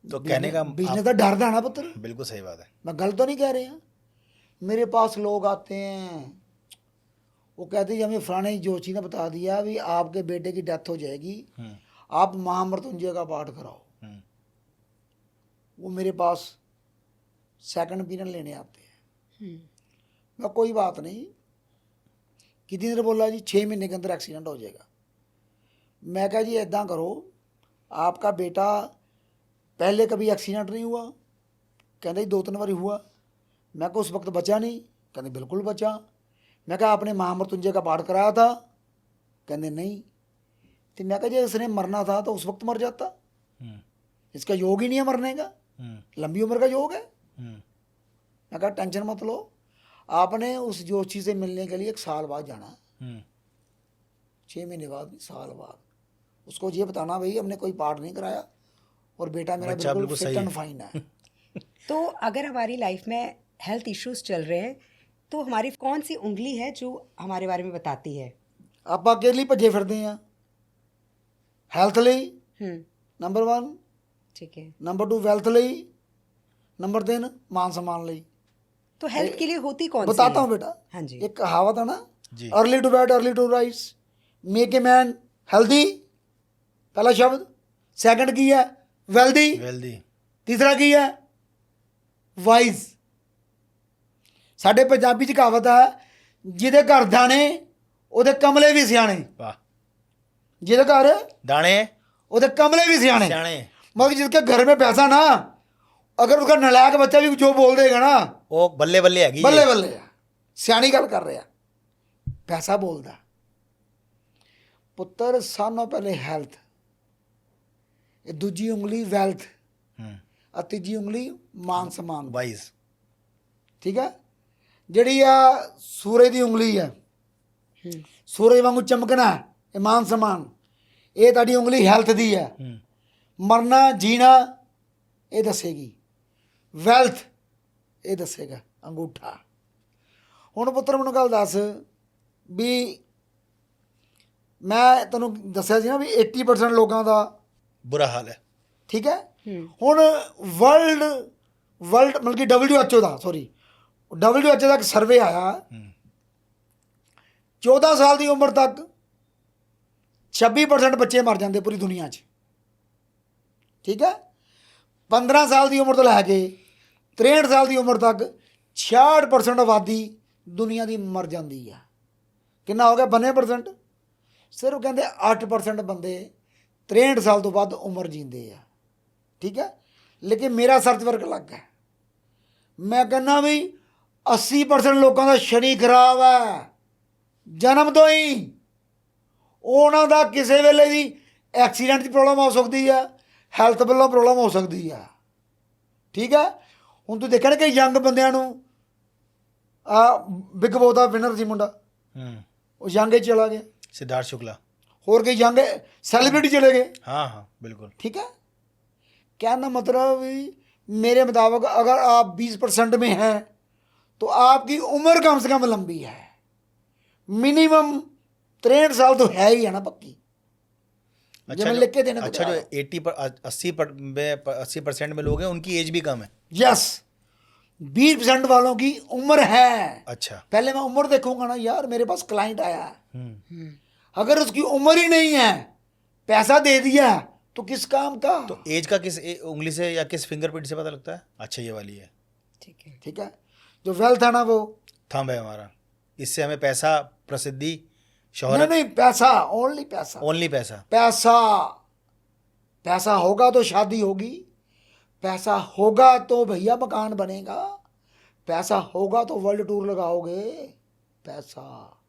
तो कहने का बिजनेस तो डरदा ना पुत्र, बिल्कुल सही बात है। मैं गलत तो नहीं कह रहा। मेरे पास लोग आते हैं, वो कहते हैं हमें फलाने जोशी ने बता दिया भी आपके बेटे की डेथ हो जाएगी, आप महामृत्युंजय का पाठ कराओ। वो मेरे पास सेकंड ओपिनियन लेने आते हैं। मैं कोई बात नहीं, कितनी देर बोला जी 6 महीने के अंदर एक्सीडेंट हो जाएगा। मैं कहा जी ऐदा करो, आपका बेटा पहले कभी एक्सीडेंट नहीं हुआ? कहते जी 2-3 बारी हुआ। मैं कहा उस वक्त बचा नहीं? कहते बिल्कुल बचा। मैं कहा आपने महामृत्युंजय का पाठ कराया था? कहते नहीं। तो मैं कहा जी इसने मरना था तो उस वक्त मर जाता, इसका योग ही नहीं है मरने का, लंबी उम्र का योग है। मैं कहा टेंशन मत लो, आपने उस जोशी से मिलने के लिए 1 साल बाद जाना, 6 महीने बाद, साल बाद। उसको ये बताना भाई हमने कोई पाठ नहीं कराया और बेटा मेरा बिल्कुल फिट एंड फाइन है। तो अगर हमारी लाइफ में हेल्थ इश्यूज चल रहे हैं तो हमारी कौन सी उंगली है जो हमारे बारे में बताती है? ਆਪਾਂ ਕਿਹਦੇ ਲਈ ਭੱਜੇ ਫਿਰਦੇ ਆ? ਹੈਲਥ ਲਈ ਨੰਬਰ 1, ठीक है। ਨੰਬਰ 2 ਵੈਲਥ ਲਈ, ਨੰਬਰ 3 मान सम्मान ਲਈ। तो हेल्थ के लिए होती कौन सी बताता है? हूँ बेटा, हाँ जी। एक कहावत है ना, जी। Early to bed early to rise make a man healthy, पहला शब्द। सेकंड की है वेल्दी, वेल्दी। तीसरा की है वाइज। ਸਾਡੇ ਪੰਜਾਬੀ 'ਚ ਕਹਾਵਤ ਹੈ, ਜਿਹਦੇ ਘਰ ਦਾਣੇ ਉਹਦੇ ਕਮਲੇ ਵੀ ਸਿਆਣੇ। वाह। ਜਿਹਦੇ ਘਰ दाने ਉਹਦੇ कमले भी सियाने। सियाने। मगर जिसके घर में पैसा ना, अगर उसका नलायक बच्चा भी जो बोल देगा ना, वो बल्ले बल्ले हैगी। बल्ले बल्ले है, सियानी गल कर रहा, पैसा बोलता। पुत्र सानों पहले हैल्थ, दूजी उंगली वैल्थ, और तीजी उंगली मान सम्मान। वाइज। ठीक है। ਜਿਹੜੀ ਆ ਸੂਰਜ ਦੀ ਉਂਗਲੀ ਹੈ, ਸੂਰਜ ਵਾਂਗੂ ਚਮਕਣਾ, ਇਹ ਮਾਨ ਸਮਾਨ, ਇਹ ਤੁਹਾਡੀ ਉਂਗਲੀ ਹੈਲਥ ਦੀ ਹੈ। ਮਰਨਾ ਜੀਣਾ ਇਹ ਦੱਸੇਗੀ, ਵੈਲਥ ਇਹ ਦੱਸੇਗਾ ਅੰਗੂਠਾ। ਹੁਣ ਪੁੱਤਰ ਮੈਨੂੰ ਗੱਲ ਦੱਸ ਵੀ ਮੈਂ ਤੈਨੂੰ ਦੱਸਿਆ ਸੀ ਨਾ ਵੀ 80% ਲੋਕਾਂ ਦਾ बुरा हाल है। ਠੀਕ ਹੈ। ਹੁਣ ਵਰਲਡ ਮਤਲਬ ਕਿ WHO ਦਾ WHO ਦਾ ਇੱਕ ਸਰਵੇ ਆਇਆ, 14 ਸਾਲ ਦੀ ਉਮਰ ਤੱਕ 26% ਬੱਚੇ ਮਰ ਜਾਂਦੇ ਪੂਰੀ ਦੁਨੀਆ 'ਚ। ਠੀਕ ਹੈ। 15 ਸਾਲ ਦੀ ਉਮਰ ਤੋਂ ਲੈ ਕੇ 63 ਸਾਲ ਦੀ ਉਮਰ ਤੱਕ 66% ਆਬਾਦੀ ਦੁਨੀਆ ਦੀ ਮਰ ਜਾਂਦੀ ਆ। ਕਿੰਨਾ ਹੋ ਗਿਆ? 92%। ਸਿਰਫ ਕਹਿੰਦੇ 8% ਬੰਦੇ 63 ਸਾਲ ਤੋਂ ਵੱਧ ਉਮਰ ਜੀਂਦੇ ਆ। ਠੀਕ ਹੈ। ਲੇਕਿਨ ਮੇਰਾ ਸਰਚ ਵਰਕ ਅਲੱਗ ਹੈ। ਮੈਂ ਕਹਿੰਦਾ ਵੀ 80% ਲੋਕਾਂ ਦਾ ਸ਼ਨੀ ਖਰਾਬ ਹੈ ਜਨਮ ਤੋਂ ਹੀ। ਉਹਨਾਂ ਦਾ ਕਿਸੇ ਵੇਲੇ ਵੀ ਐਕਸੀਡੈਂਟ ਦੀ ਪ੍ਰੋਬਲਮ ਹੋ ਸਕਦੀ ਹੈ, ਹੈਲਥ ਵੱਲੋਂ ਪ੍ਰੋਬਲਮ ਹੋ ਸਕਦੀ ਹੈ। ਠੀਕ ਹੈ। ਹੁਣ ਤੂੰ ਦੇਖਿਆ ਨਾ ਕਿ ਯੰਗ ਬੰਦਿਆਂ ਨੂੰ ਬਿਗ ਬੋਸ ਦਾ ਵਿਨਰ ਸੀ ਮੁੰਡਾ, ਉਹ ਯੰਗ 'ਚ ਚਲਾ ਗਿਆ। सिद्धार्थ शुक्ला। और कहीं जाएंगे सेलिब्रिटी चले गए, हाँ हाँ बिल्कुल। ठीक है। कहना मतलब मेरे मुताबिक अगर आप 20% में हैं तो आपकी उम्र कम से कम लंबी है, मिनिमम 63 साल तो है ही है ना पक्की। अच्छा मैं लिख के देने को अच्छा, जो तैयार हूं। 80% में लोग हैं उनकी एज भी कम है। यस, 20% वालों की उम्र है। अच्छा। पहले मैं उम्र देखूंगा ना यार, मेरे पास क्लाइंट आया है, हम्म। अगर उसकी उम्र ही नहीं है, पैसा दे दिया तो किस काम का। तो एज का किस उंगली से या किस फिंगरप्रिंट से पता लगता है? अच्छा ये वाली है, ठीक है। ठीक है। जो वेल्थ है ना वो, थंब है हमारा, इससे हमें पैसा, प्रसिद्धि, नहीं शोहरत, नहीं, पैसा, ओनली पैसा। ओनली पैसा। पैसा, पैसा होगा तो शादी होगी, पैसा होगा तो भैया मकान बनेगा, पैसा होगा तो वर्ल्ड टूर लगाओगे, पैसा।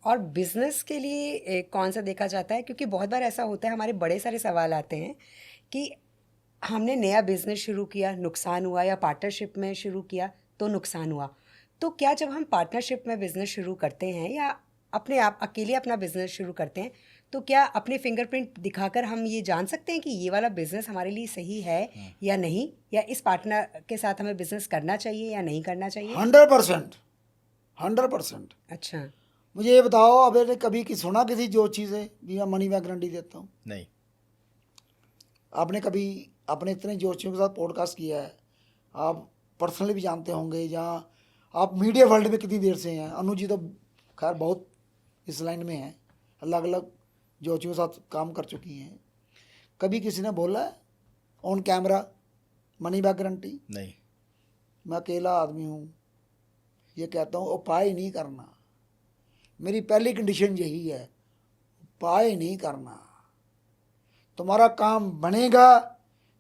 और बिजनेस के लिए कौन सा देखा जाता है? क्योंकि बहुत बार ऐसा होता है, हमारे बड़े सारे सवाल आते हैं कि हमने नया बिजनेस शुरू किया, नुकसान हुआ, या पार्टनरशिप में शुरू किया तो नुकसान हुआ। तो क्या जब हम पार्टनरशिप में बिजनेस शुरू करते हैं या अपने आप अकेले अपना बिजनेस शुरू करते हैं, तो क्या अपने फिंगरप्रिंट दिखाकर हम ये जान सकते हैं कि ये वाला बिजनेस हमारे लिए सही है या नहीं, या इस पार्टनर के साथ हमें बिजनेस करना चाहिए या नहीं करना चाहिए? 100%, 100%। अच्छा। मुझे ये बताओ, आपने कभी सुना किसी जो चीज़ है भी मैं मनी बैक गारंटी देता हूँ? नहीं। आपने कभी अपने इतने जोशियों के साथ पॉडकास्ट किया है, आप पर्सनली भी जानते होंगे, जहाँ आप मीडिया वर्ल्ड में कितनी देर से हैं, अनु जी तो खैर बहुत इस लाइन में हैं, अलग अलग जोशियों के साथ काम कर चुकी हैं। कभी किसी ने बोला है on camera money back guarantee? नहीं। मैं अकेला आदमी हूँ, ये कहता हूँ उपाय नहीं करना। मेरी पहली कंडीशन यही है, उपाय नहीं करना। तुम्हारा काम बनेगा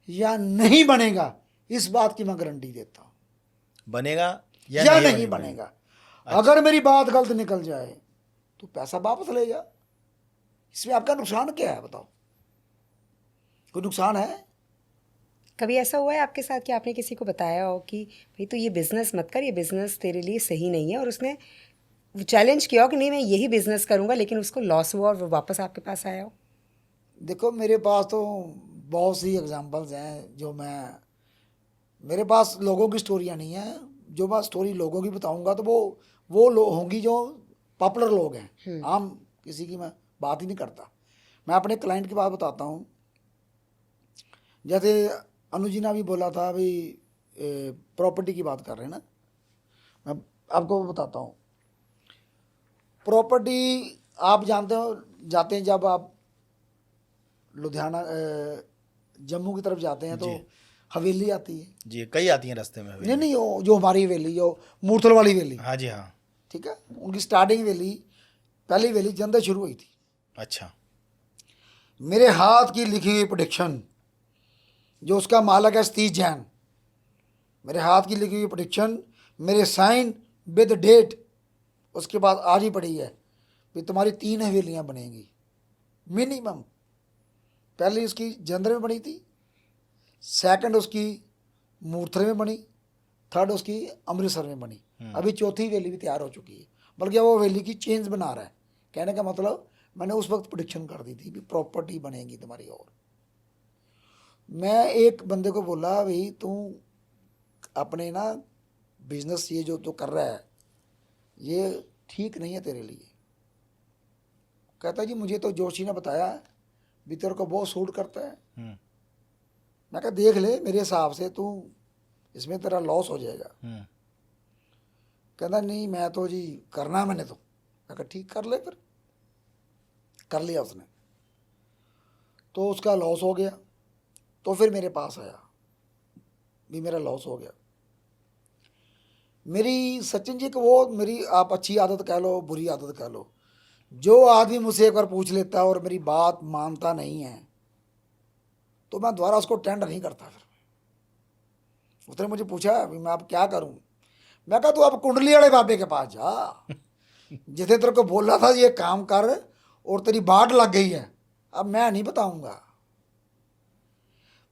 या नहीं बनेगा, इस बात की मैं गारंटी देता हूँ। बनेगा या नहीं बनेगा। अगर मेरी बात गलत निकल जाए तो पैसा वापस ले जा। इसमें आपका नुकसान क्या है बताओ? कोई नुकसान है? कभी ऐसा हुआ है आपके साथ कि आपने किसी को बताया हो कि भाई तो ये बिजनेस मत कर, ये बिजनेस तेरे लिए सही नहीं है, और उसने चैलेंज किया हो कि नहीं मैं यही बिजनेस करूंगा, लेकिन उसको लॉस हुआ और वो वापस आपके पास आया हो? देखो मेरे पास तो बहुत सी एग्जांपल्स हैं, जो मेरे पास लोगों की स्टोरियाँ नहीं हैं। जो मैं स्टोरी लोगों की बताऊंगा तो वो लोग होंगी जो पॉपुलर लोग हैं, आम किसी की मैं बात ही नहीं करता। मैं अपने क्लाइंट की बात बताता हूँ। जैसे अनुजी ने भी बोला था, अभी प्रॉपर्टी की बात कर रहे हैं ना, मैं आपको बताता हूँ। प्रॉपर्टी आप जानते हो, जाते हैं जब आप लुधियाना जम्मू की तरफ जाते हैं तो हवेली आती है जी, कई आती हैं रास्ते में हवेली। नहीं, जो हमारी हवेली, जो मूर्थल वाली हवेली, हाँ जी हाँ। ठीक है, उनकी स्टार्टिंग हवेली, पहली हवेली जंदे शुरू हुई थी। अच्छा। मेरे हाथ की लिखी हुई प्रेडिक्शन, जो उसका मालिक है सतीश जैन, मेरे हाथ की लिखी हुई प्रेडिक्शन, मेरे साइन विद डेट, उसके बाद आज ही पड़ी है कि तुम्हारी 3 हवेलियाँ बनेंगी मिनिमम। पहली उसकी जंदर में बनी थी, सेकंड उसकी मूर्थल में बनी, थर्ड उसकी अमृतसर में बनी, अभी चौथी हवेली भी तैयार हो चुकी है। बल्कि वो हवेली की चेंज बना रहा है। कहने का मतलब मैंने उस वक्त प्रेडिक्शन कर दी थी कि प्रॉपर्टी बनेगी तुम्हारी। और मैं एक बंदे को बोला, भाई तू अपने ना बिजनेस ये जो तू कर रहा है ये ठीक नहीं है तेरे लिए। कहता जी मुझे तो जोशी ने बताया भी तेरे को बहुत सूट करता है। मैं कहा देख ले, मेरे हिसाब से तू इसमें तेरा लॉस हो जाएगा। कहता नहीं मैं तो जी करना है मैंने तो। मैं कहा ठीक कर ले, फिर कर लिया उसने, तो उसका लॉस हो गया। तो फिर मेरे पास आया भी मेरा लॉस हो गया। मेरी सचिन जी को वो मेरी आप अच्छी आदत कह लो बुरी आदत कह लो, जो आदमी मुझसे एक बार पूछ लेता है और मेरी बात मानता नहीं है तो मैं दोबारा उसको टेंडर नहीं करता। फिर उसने मुझे पूछा भी मैं अब क्या करूं। मैं कहा तू अब कुंडली वाले बाबे के पास जा, जिसे तेरे को बोल रहा था ये काम कर और तेरी बाट लग गई है, अब मैं नहीं बताऊंगा।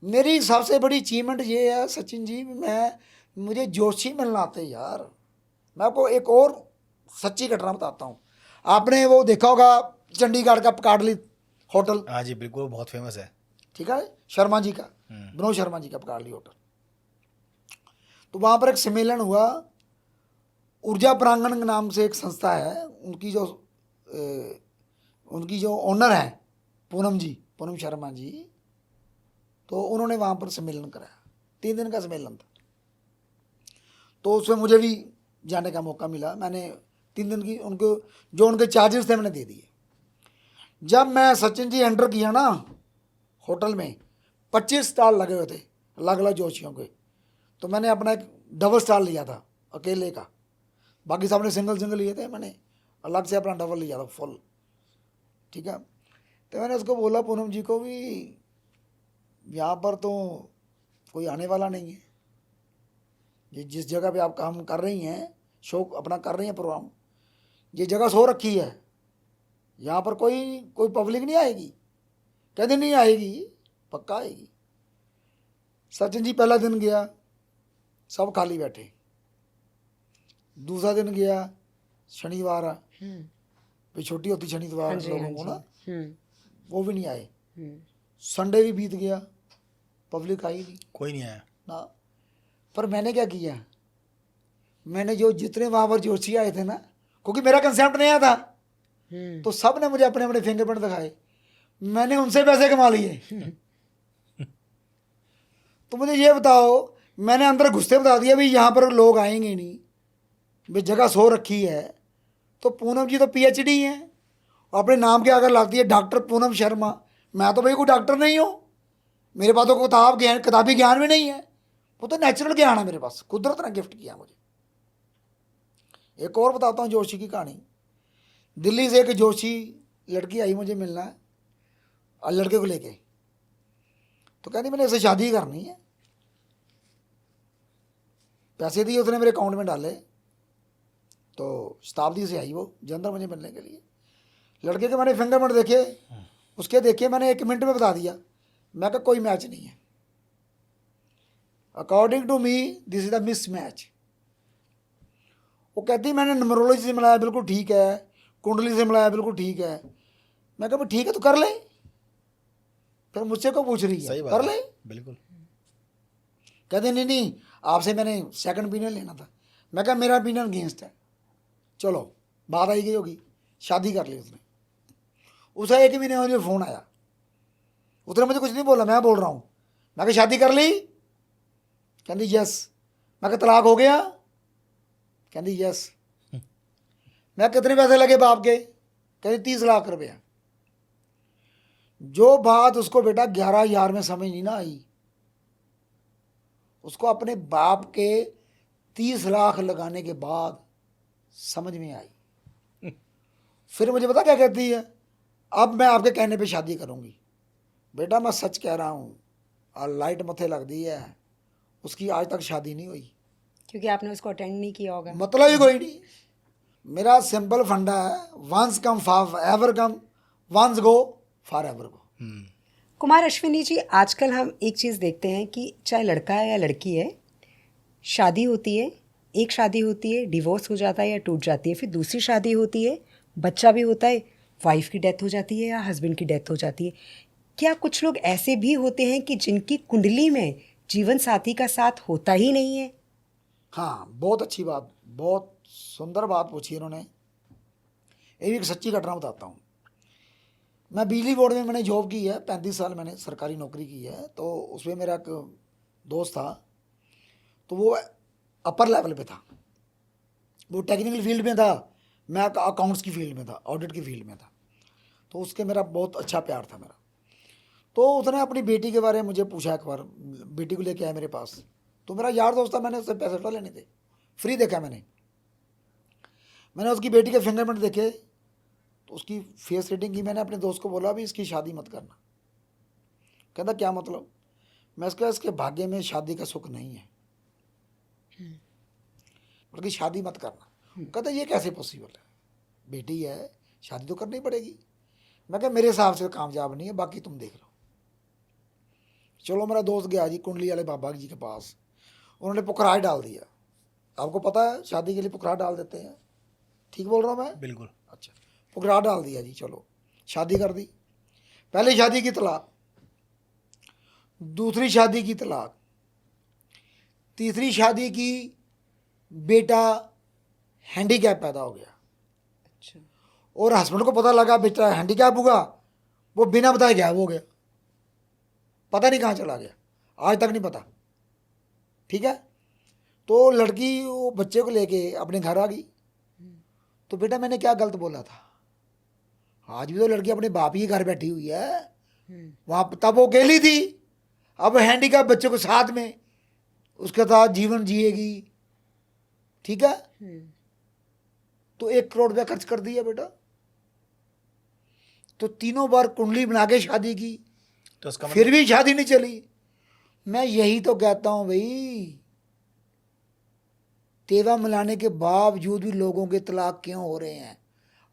मेरी सबसे बड़ी अचीवमेंट ये है सचिन जी, मुझे जोशी मिलना आते यार। मैं आपको एक और सच्ची घटना बताता हूँ। आपने वो देखा होगा चंडीगढ़ का पकाड़ली होटल, हाँ जी बिल्कुल, बहुत फेमस है। ठीक है, शर्मा जी का, विनोद शर्मा जी का पकाड़ली होटल। तो वहाँ पर एक सम्मेलन हुआ, ऊर्जा प्रांगण के नाम से एक संस्था है, उनकी जो ओनर है पूनम जी, पूनम शर्मा जी, तो उन्होंने वहाँ पर सम्मेलन कराया, 3 दिन का सम्मेलन था। तो उसमें मुझे भी जाने का मौका मिला। मैंने 3 दिन की उनके चार्जेस थे मैंने दे दिए। जब मैं सचिन जी एंटर किया ना होटल में, 25 स्टॉल लगे हुए थे अलग अलग जोशियों के, तो मैंने अपना एक डबल स्टॉल लिया था अकेले का, बाकी सबने सिंगल लिए थे, मैंने अलग से अपना डबल लिया था फुल, ठीक है। तो मैंने उसको बोला पूनम जी को भी यहाँ पर तो कोई आने वाला नहीं है, ये जिस जगह पे आप काम कर रही हैं, शो अपना कर रही हैं प्रोग्राम, ये जगह सो रखी है, यहाँ पर कोई पब्लिक नहीं आएगी। कहते नहीं आएगी, पक्का आएगी। सचिन जी पहला दिन गया, सब खाली बैठे। दूसरा दिन गया, शनिवार, भी छुट्टी होती शनिवार लोगों को ना, वो भी नहीं आए। संडे भी बीत गया, पब्लिक आई नहीं, कोई नहीं आया ना। पर मैंने क्या किया, मैंने जो जितने वहाँ पर जोशी आए थे ना, क्योंकि मेरा कंसेप्ट नया था, तो सब ने मुझे अपने अपने फिंगरप्रिंट दिखाए, मैंने उनसे पैसे कमा लिए। तो मुझे ये बताओ, मैंने अंदर घुसते बता दिया भी यहाँ पर लोग आएंगे नहीं, भाई जगह सो रखी है। तो पूनम जी तो PhD हैं, अपने नाम के आगे लाती है डॉक्टर पूनम शर्मा। मैं तो भाई कोई डॉक्टर नहीं हूँ, मेरे पास तो किताबी ज्ञान भी नहीं है, वो तो नेचुरल ज्ञान है मेरे पास, कुदरत ने गिफ्ट किया मुझे। एक और बताता हूँ जोशी की कहानी। दिल्ली से एक जोशी लड़की आई मुझे मिलना है, और लड़के को लेके, तो कहती मैंने इससे शादी करनी है। पैसे दिए उसने, मेरे अकाउंट में डाले, तो शताब्दी से आई वो जलंधर मुझे मिलने के लिए। लड़के के मैंने फिंगरप्रिंट देखे, उसके देखे, मैंने 1 मिनट में बता दिया, मैं कहा कोई मैच नहीं है, according to me this is the miss match. वो कहती मैंने न्यूमरोलॉजी से मिलाया, बिल्कुल ठीक है, कुंडली से मिलाया, बिल्कुल ठीक है। मैं कहा ठीक है तो कर ले, फिर मुझसे को पूछ रही है, कर ले बिल्कुल। कहते नहीं आपसे मैंने सेकंड ओपिनियन लेना था। मैं कहा मेरा ओपिनियन अगेंस्ट है, चलो बात आई गई होगी, शादी कर ली उसने। उसे 1 महीने में फ़ोन आया, उसने मुझे कुछ नहीं बोला, मैं बोल रहा हूँ। मैं कहा शादी कर ली, कहती यस। मैं कहा तलाक हो गया, कहती यस। मैं कितने पैसे लगे बाप के, कहती 30 लाख रुपया। जो बात उसको बेटा 11,000 में समझ नहीं ना आई, उसको अपने बाप के 30 लाख लगाने के बाद समझ में आई। फिर मुझे पता क्या कहती है, अब मैं आपके कहने पे शादी करूंगी। बेटा मैं सच कह रहा हूँ, और लाइट मथे लग दी है, उसकी आज तक शादी नहीं हुई, क्योंकि आपने उसको अटेंड नहीं किया होगा। मतलब ही कोई नहीं। मेरा सिंपल फंडा है, once come forever come, once go forever go. Kumar Ashwini ji, आजकल हम एक चीज़ देखते हैं कि चाहे लड़का है या लड़की है, शादी होती है, एक शादी होती है, डिवोर्स हो जाता है या टूट जाती है, फिर दूसरी शादी होती है, बच्चा भी होता है, वाइफ की डेथ हो जाती है या हस्बैंड की डेथ हो जाती है। क्या कुछ लोग ऐसे भी होते हैं कि जिनकी कुंडली में जीवन साथी का साथ होता ही नहीं है? हाँ, बहुत अच्छी बात, बहुत सुंदर बात पूछी इन्होंने। ये भी एक सच्ची घटना बताता हूँ। मैं बिजली बोर्ड में मैंने जॉब की है, 35 साल मैंने सरकारी नौकरी की है। तो उसमें मेरा एक दोस्त था, तो वो अपर लेवल पे था, वो टेक्निकल फील्ड में था, मैं अकाउंट्स की फील्ड में था, ऑडिट की फील्ड में था। तो उसके मेरा बहुत अच्छा प्यार था मेरा। तो उसने अपनी बेटी के बारे में मुझे पूछा, एक बार बेटी को लेके आया मेरे पास। तो मेरा यार दोस्त था, मैंने उससे पैसे तो लेने थे, फ्री देखा मैंने उसकी बेटी के फिंगरप्रिंट देखे, तो उसकी फेस रीडिंग की। मैंने अपने दोस्त को बोला भी इसकी शादी मत करना। कहता क्या मतलब? मैं इसके भाग्य में शादी का सुख नहीं है, बल्कि शादी मत करना। कहता ये कैसे पॉसिबल है, बेटी है, शादी तो करनी पड़ेगी। मैं कहा मेरे हिसाब से कामयाब नहीं है, बाकी तुम देख लो। चलो मेरा दोस्त गया जी कुंडली वाले बाबा जी के पास, उन्होंने पुखराज डाल दिया। आपको पता है शादी के लिए पुखराज डाल देते हैं, ठीक बोल रहा हूँ मैं? बिल्कुल। अच्छा, पुखराज डाल दिया जी। चलो शादी कर दी, पहली शादी की तलाक, दूसरी शादी की तलाक, तीसरी शादी की, बेटा हैंडीकैप पैदा हो गया अच्छा। और हस्बैंड को पता लगा बेटा हैंडीकैप हुआ, वो बिना बताए गायब हो गया, पता नहीं कहाँ चला गया, आज तक नहीं पता। ठीक है, तो लड़की वो बच्चे को लेके अपने घर आ गई। तो बेटा मैंने क्या गलत बोला था? आज भी तो लड़की अपने बाप ही के घर बैठी हुई है, वहाँ तब वो अकेली थी, अब हैंडीकैप बच्चे को साथ में उसके साथ जीवन जिएगी। ठीक है, तो 1 करोड़ रुपया खर्च कर दिया बेटा, तो 3 बार कुंडली बना के शादी की, तो उसका फिर भी शादी नहीं चली। मैं यही तो कहता हूं भाई, तेवा मिलाने के बावजूद भी लोगों के तलाक क्यों हो रहे हैं?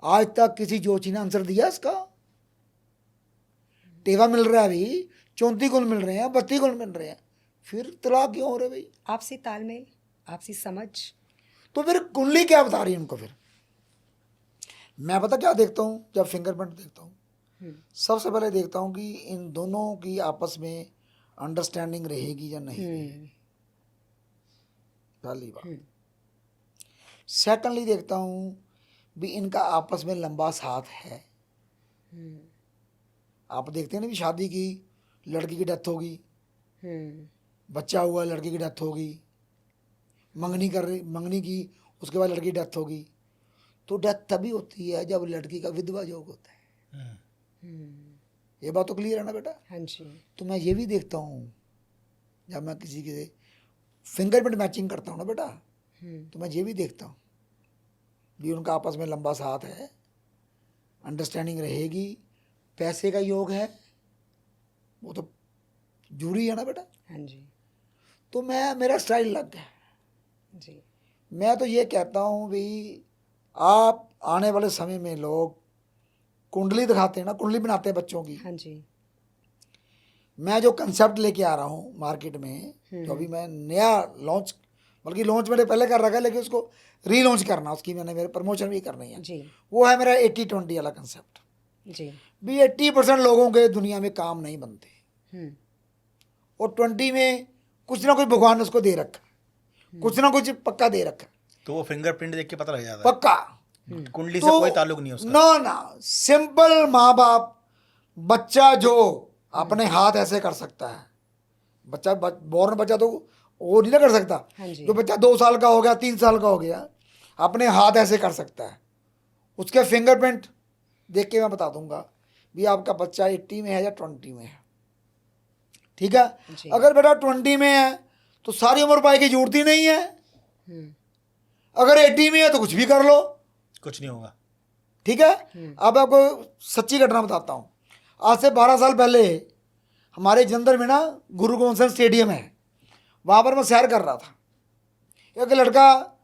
आज तक किसी जोशी ने आंसर दिया इसका? तेवा मिल रहा है भाई, 34 गुण मिल रहे हैं, 32 गुण मिल रहे हैं, फिर तलाक क्यों हो रहे भाई? आपसी तालमेल, आपसी समझ। तो फिर कुंडली क्या बता रही है उनको? फिर मैं पता क्या देखता हूँ जब फिंगरप्रिंट देखता हूँ? सबसे पहले देखता हूँ कि इन दोनों की आपस में अंडरस्टैंडिंग रहेगी या नहीं रहेगी, पहली बात। सेकंडली देखता हूँ भी इनका आपस में लंबा साथ है। आप देखते हैं ना भी शादी की, लड़की की डेथ होगी, बच्चा हुआ, लड़की की डेथ होगी, मंगनी की, उसके बाद लड़की की डेथ होगी। तो डेथ तभी होती है जब लड़की का विधवा योग होता है। ये बात तो क्लियर है ना बेटा? हाँ जी। तो मैं ये भी देखता हूँ जब मैं किसी के फिंगरप्रिंट मैचिंग करता हूँ ना बेटा, तो मैं ये भी देखता हूँ भी उनका आपस में लंबा साथ है, अंडरस्टैंडिंग रहेगी, पैसे का योग है, वो तो जरूरी है ना बेटा। हाँ जी। तो मेरा स्टाइल लग गया जी। मैं तो ये कहता हूँ भाई, आप आने वाले समय में लोग कुंडली दिखाते हैं ना, कुंडली बनाते हैं बच्चों की। हाँ जी। मैं जो कंसेप्ट लेके आ रहा हूँ मार्केट में, जो अभी मैं नया लॉन्च, बल्कि लॉन्च मैंने पहले कर रखा है लेकिन उसको रीलॉन्च करना, उसकी मैंने मेरे प्रमोशन भी करनी है जी। वो है मेरा 80-20 वाला कंसेप्ट। जी। भी 80% लोगों के दुनिया में काम नहीं बनते और 20 में कुछ ना कुछ भगवान ने उसको दे रखा, कुछ ना कुछ पक्का दे रखा, तो वो फिंगरप्रिंट देख के पता लग जाता पक्का। है, कुंडली से तो कोई ताल्लुक नहीं है उसका। ना ना, सिंपल माँ बाप, बच्चा जो अपने हाथ ऐसे कर सकता है, बच्चा बोर्न बच्चा तो वो नहीं ना कर सकता। हाँ जी। जो बच्चा 2 साल का हो गया, 3 साल का हो गया, अपने हाथ ऐसे कर सकता है, उसके फिंगरप्रिंट देख के मैं बता दूंगा भी आपका बच्चा 80 में है या 20 में है। ठीक है, जी। अगर बेटा 20 में है तो सारी उम्र पाई की जरूरत ही नहीं है, अगर 80 में है तो कुछ भी कर लो, कुछ नहीं होगा। ठीक है। अब आपको सच्ची घटना बताता हूँ। आज से 12 साल पहले हमारे जलंधर में ना गुरु गोविंद सिंह स्टेडियम है, वहाँ पर मैं सैर कर रहा था, एक लड़का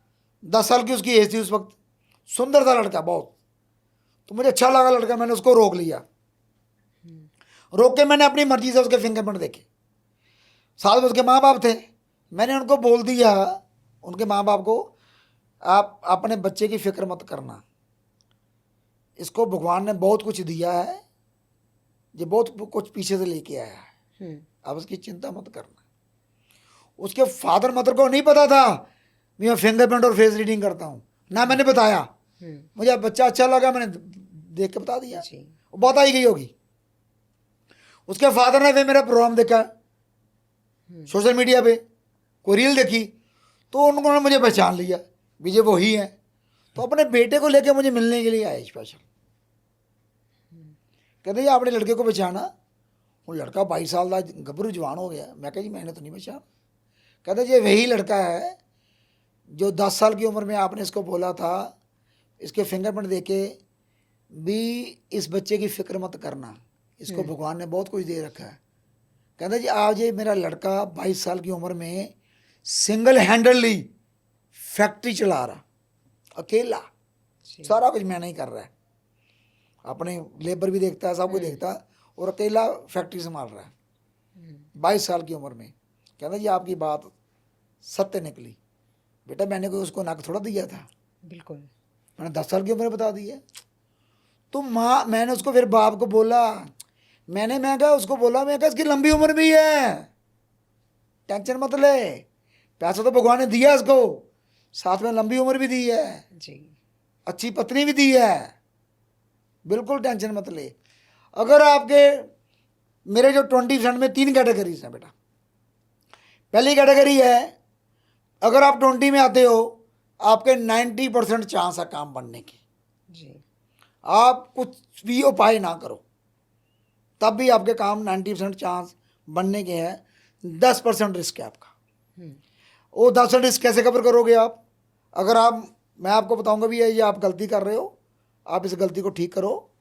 10 साल की उसकी एज थी उस वक्त, सुंदर था लड़का बहुत, तो मुझे अच्छा लगा लड़का, मैंने उसको रोक लिया, रोक के मैंने अपनी मर्जी से उसके फिंगरप्रिंट देखे, साथ में उसके माँ बाप थे, मैंने उनको बोल दिया, उनके माँ बाप को, आप अपने बच्चे की फिक्र मत करना, इसको भगवान ने बहुत कुछ दिया है, ये बहुत कुछ पीछे से लेके आया है, अब उसकी चिंता मत करना। उसके फादर मदर को नहीं पता था मैं फिंगरप्रिंट और फेस रीडिंग करता हूँ, ना मैंने बताया, मुझे बच्चा अच्छा लगा, मैंने देख के बता दिया, वो बात आई गई होगी। उसके फादर ने फिर मेरा प्रोग्राम देखा सोशल मीडिया पे, कोई रील देखी, तो उन्होंने मुझे पहचान लिया, विजय वही है, तो अपने बेटे को लेके मुझे मिलने के लिए आए स्पेशल। कहते जी आपने लड़के को पहचाना? वो लड़का 22 साल का गबरू जवान हो गया। मैं कहा जी मैंने तो नहीं पहचाना। कहते जी वही लड़का है जो 10 साल की उम्र में आपने इसको बोला था, इसके फिंगरप्रिंट देके भी इस बच्चे की फिक्र मत करना, इसको भगवान ने बहुत कुछ दे रखा है। कहते जी आज ये मेरा लड़का 22 साल की उम्र में सिंगल हैंडली फैक्ट्री चला रहा, अकेला, सारा कुछ मैं नहीं कर रहा है, अपने लेबर भी देखता है, सब कुछ देखता है, और अकेला फैक्ट्री संभाल रहा है 22 साल की उम्र में। कहता जी आपकी बात सत्य निकली बेटा, मैंने कोई उसको नाक थोड़ा दिया था, बिल्कुल मैंने 10 साल की उम्र में बता दी है। तो माँ, मैंने उसको फिर बाप को बोला, मैं कहा उसको बोला, मैं कहा इसकी लंबी उम्र भी है, टेंशन मत ले, पैसा तो भगवान ने दिया इसको, साथ में लंबी उम्र भी दी है, जी अच्छी पत्नी भी दी है, बिल्कुल टेंशन मत ले। अगर आपके, मेरे जो 20% में 3 कैटेगरीज हैं बेटा। पहली कैटेगरी है, अगर आप 20 में आते हो, आपके 90% चांस है काम बनने की। जी आप कुछ भी उपाय ना करो, तब भी आपके काम 90% चांस बनने के हैं। 10% रिस्क है आपका। वो 10% रिस्क कैसे कवर करोगे आप? अगर आप, मैं आपको बताऊंगा भी ये आप गलती कर रहे हो, आप इस गलती को ठीक करो,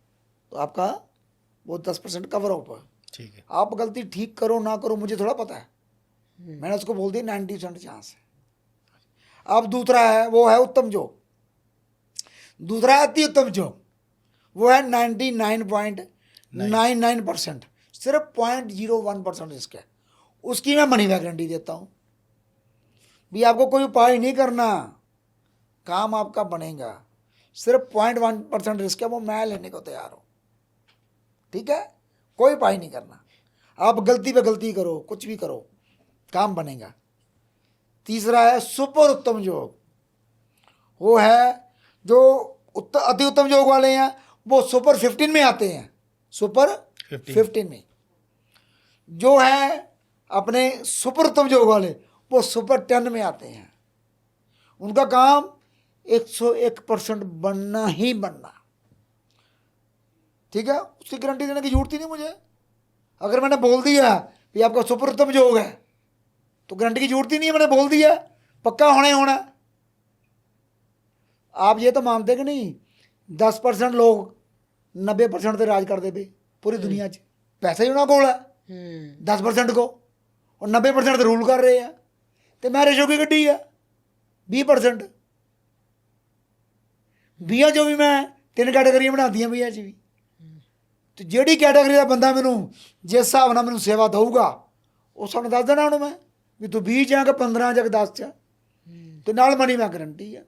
तो आपका वो 10% कवर हो। ठीक है। आप गलती ठीक करो ना करो मुझे थोड़ा पता है, मैंने उसको बोल दिया 90% चांस है। अब दूसरा है, वो है उत्तम योग। दूसरा है अति उत्तम योग, वो है 99.99%, सिर्फ 0.01% रिस्क है। उसकी मैं मनी बैक गारंटी देता हूँ भी, आपको कोई उपाय नहीं करना, काम आपका बनेगा। सिर्फ 0.1% रिस्क है, वो मैं लेने को तैयार हूँ। ठीक है, कोई उपाय नहीं करना, आप गलती पे गलती करो, कुछ भी करो, काम बनेगा। तीसरा है सुपर उत्तम योग, वो है जो अति उत्तम योग वाले हैं, वो सुपर 15 में आते हैं। सुपर 15 में जो है अपने सुपर उत्तम योग वाले, वो सुपर 10 में आते हैं। उनका काम 101% बनना ही बनना। ठीक है, उसकी गारंटी देने की जरूरत ही नहीं मुझे। अगर मैंने बोल दिया कि आपका सुपर उत्तम योग है, तो गारंटी की जरूरत ही नहीं है, मैंने बोल दिया पक्का होना ही होना। आप ये तो मानते कि नहीं 10% लोग 90% से राज कर दे पूरी दुनिया च, पैसा ही उन्होंने कोल है 10% को, और 90% रूल कर रहे हैं। तो मैं रेशो की गड्डी है 20%। बीया जो भी मैं 3 कैटेगरियां बना दी बीया च भी, तो ਜਿਹੜੀ कैटेगरी का बंदा मैनू जिस हिसाब ਨਾਲ मैनू सेवा दूगा, उस हिसाब दस देना उन्होंने मैं भी तू 20 ਜਾਂ 15 ਜਾਂ 10 ਚ, ਤੇ ਨਾਲ ਮਨੀ ਮੈਂ ਗਰੰਟੀ ਆ।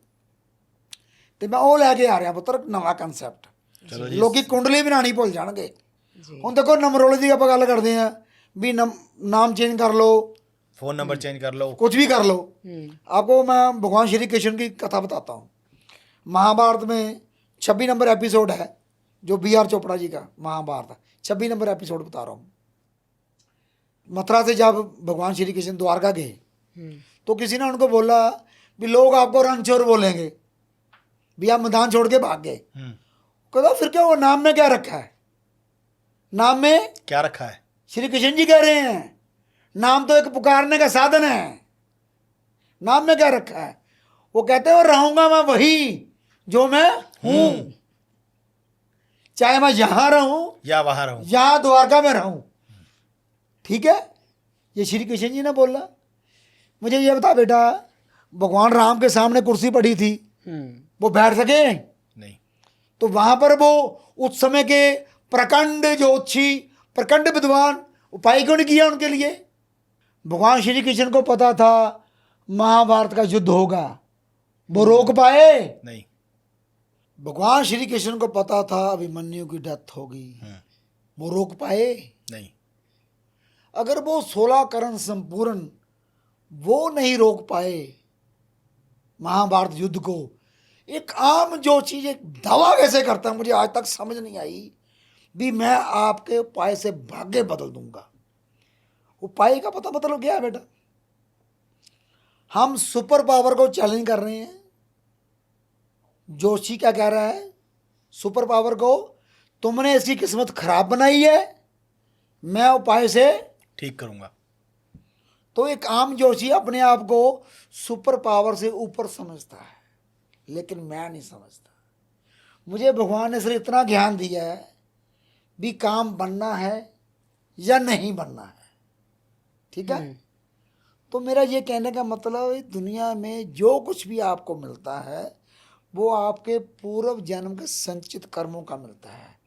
ਤੇ ਮੈਂ ਉਹ ਲੈ ਕੇ ਆ ਰਿਹਾ ਪੁੱਤਰ ਨਵਾਂ ਕਨਸੈਪਟ। ਲੋਕੀ ਕੁੰਡਲੀ ਬਣਾਣੀ ਭੁੱਲ ਜਾਣਗੇ। ਹੁਣ ਦੇਖੋ ਨੰਬਰੋਲੋਜੀ ਦੀ ਆਪਾਂ ਗੱਲ ਕਰਦੇ ਆ भी नाम चेंज कर लो, फोन नंबर चेंज कर लो, कुछ भी कर लो। आपको मैं भगवान श्री कृष्ण की कथा बताता हूँ। महाभारत में 26 नंबर एपिसोड है, जो BR चोपड़ा जी का महाभारत, 26 नंबर एपिसोड बता रहा हूँ। मथुरा से जब भगवान श्री कृष्ण द्वारका गए, तो किसी ने उनको बोला भी लोग आपको रणछोड़ बोलेंगे, भी आप मैदान छोड़ के भाग गए। कहता फिर क्या, वो नाम में क्या रखा है? नाम में क्या रखा है? श्री कृष्ण जी कह रहे हैं नाम तो एक पुकारने का साधन है, नाम में क्या रखा है? वो कहते हैं रहूंगा मैं वही जो मैं हूं, चाहे मैं यहां रहूं या वहां रहूं, यहां द्वारका में रहूं। ठीक है, ये श्री कृष्ण जी ने बोला। मुझे ये बता बेटा, भगवान राम के सामने कुर्सी पड़ी थी, वो बैठ सके नहीं, तो वहां पर वो उस समय के प्रखंड ज्योतिषी, प्रखंड विद्वान उपाय क्यों नहीं किया उनके लिए? भगवान श्री कृष्ण को पता था महाभारत का युद्ध होगा, वो रोक पाए नहीं। भगवान श्री कृष्ण को पता था अभिमन्यु की डेथ होगी, वो रोक पाए नहीं। अगर वो 16 करण संपूर्ण वो नहीं रोक पाए महाभारत युद्ध को, एक आम जो चीज एक दावा कैसे करता है, मुझे आज तक समझ नहीं आई भी मैं आपके उपाय से भाग्य बदल दूंगा। उपाय का पता मतलब क्या है बेटा? हम सुपर पावर को चैलेंज कर रहे हैं। जोशी क्या कह रहा है? सुपर पावर को तुमने इसकी किस्मत खराब बनाई है, मैं उपाय से ठीक करूंगा। तो एक आम जोशी अपने आप को सुपर पावर से ऊपर समझता है, लेकिन मैं नहीं समझता। मुझे भगवान ने सिर्फ इतना ज्ञान दिया है भी काम बनना है या नहीं बनना है। ठीक है, तो मेरा ये कहने का मतलब है दुनिया में जो कुछ भी आपको मिलता है वो आपके पूर्व जन्म के संचित कर्मों का मिलता है,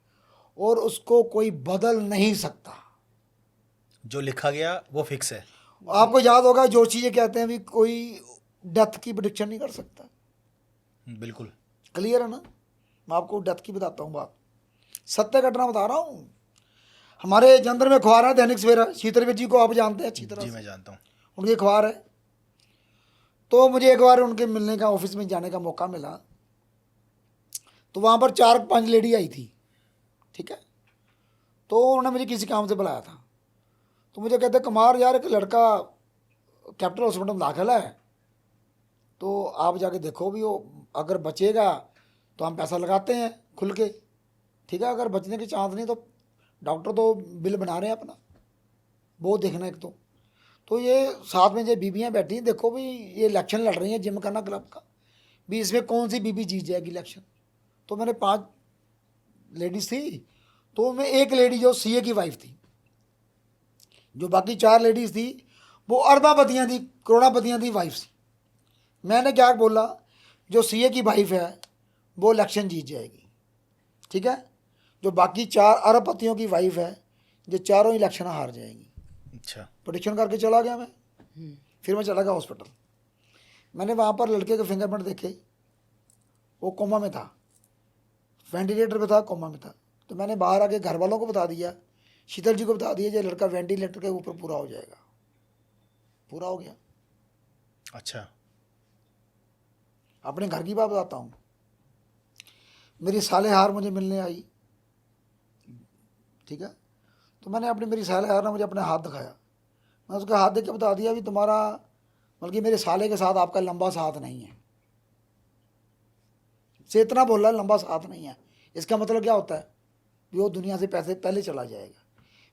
और उसको कोई बदल नहीं सकता। जो लिखा गया वो फिक्स है। आपको याद होगा जोशी ये कहते हैं भी कोई डेथ की प्रिडिक्शन नहीं कर सकता। बिल्कुल क्लियर है ना? मैं आपको डेथ की बताता हूँ बात। सत्य घटना बता रहा हूँ। हमारे जंतर में अखबार है दैनिक सवेरा, शीतलवीर जी को आप जानते हैं अच्छी तरह जी से, मैं जानता हूँ। उनकी अखबार है। तो मुझे एक बार उनके मिलने का, ऑफिस में जाने का मौका मिला, तो वहाँ पर 4-5 लेडी आई थी, ठीक है। तो उन्होंने मुझे किसी काम से बुलाया था, तो मुझे कहते कुमार यार एक लड़का कैपिटल हॉस्पिटल में दाखिल है, तो आप जाके देखो भी, वो अगर बचेगा तो हम पैसा लगाते हैं खुल के, ठीक है, अगर बचने की चांस नहीं तो डॉक्टर तो बिल बना रहे हैं अपना, वो देखना एक तो ये साथ में जो बीबियाँ बैठी हैं, देखो भी ये इलेक्शन लड़ रही हैं जिम करना क्लब का, भी इसमें कौन सी बीबी जीत जाएगी इलेक्शन। तो मैंने 5 लेडीज़ थी, तो मैं एक लेडी जो सीए की वाइफ थी, जो बाकी 4 लेडीज़ थी वो अरबापतियाँ थी, करोड़ापतियाँ थी वाइफ थी। मैंने क्या बोला, जो सीए की वाइफ है वो इलेक्शन जीत जाएगी, ठीक है, जो बाकी 4 अरबपतियों की वाइफ है जो चारों इलेक्शन हार जाएंगी। अच्छा। प्रोडिक्शन करके चला गया मैं। फिर मैं चला गया हॉस्पिटल। मैंने वहाँ पर लड़के के फिंगरप्रिंट देखे, वो कोमा में था, वेंटिलेटर पे था, कोमा में था। तो मैंने बाहर आके घर वालों को बता दिया, शीतल जी को बता दिया, ये लड़का वेंटिलेटर के ऊपर पूरा हो जाएगा। पूरा हो गया। अच्छा। अपने घर की बात बताता हूँ। मेरी साले हार मुझे मिलने आई, ठीक है, तो मैंने अपनी, मेरी साले हार ने मुझे अपने हाथ दिखाया, मैं उसका हाथ देख के बता दिया भी तुम्हारा, बल्कि मेरे साले के साथ आपका लंबा साथ नहीं है, से इतना बोल रहा है लंबा साथ नहीं है। इसका मतलब क्या होता है कि वो दुनिया से पैसे पहले चला जाएगा।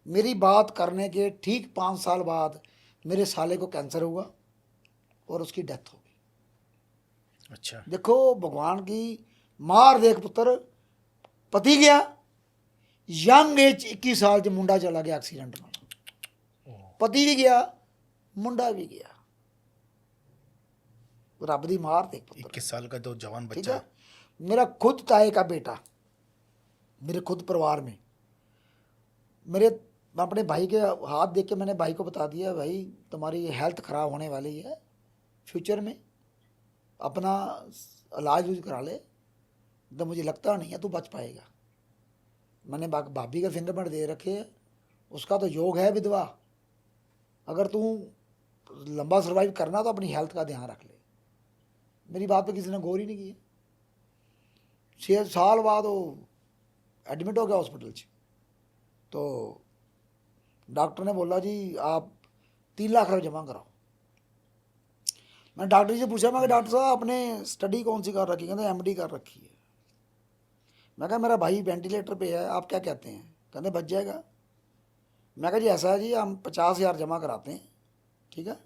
मेरी बात करने के ठीक 5 साल बाद मेरे साले को कैंसर हुआ और उसकी डेथ हो गई। अच्छा। देखो भगवान की मार देख पुत्र, पति गया, यंग एज 21 साल च मुंडा चला गया एक्सीडेंट में, पति भी गया, मुंडा भी गया। रब दी मार देख पुत्र। 21 साल का तो जवान ठीक बच्चा। है, मेरा खुद ताए का बेटा, मेरे खुद परिवार में, मेरे अपने भाई के हाथ देख के मैंने भाई को बता दिया, भाई तुम्हारी हेल्थ ख़राब होने वाली है, फ्यूचर में अपना इलाज यूज करा ले, तो मुझे लगता नहीं है तू बच पाएगा। मैंने भाभी का फिंगरप्रिंट दे रखे है, उसका तो योग है विधवा, अगर तू लंबा सर्वाइव करना तो अपनी हेल्थ का ध्यान रख ले। मेरी बात पे किसी ने गौर ही नहीं की। 6 साल बाद वो एडमिट हो गया हॉस्पिटल से, तो डॉक्टर ने बोला जी आप 3 लाख रुपये जमा कराओ। मैं डॉक्टर जी से पूछा, मैं डॉक्टर साहब आपने स्टडी कौन सी कर रखी है? कहते एमडी कर रखी है। मैं कहा मेरा भाई वेंटिलेटर पे है, आप क्या कहते हैं? कहते बच जाएगा। मैं कहा जी ऐसा है जी, हम 50,000 जमा कराते हैं, ठीक है,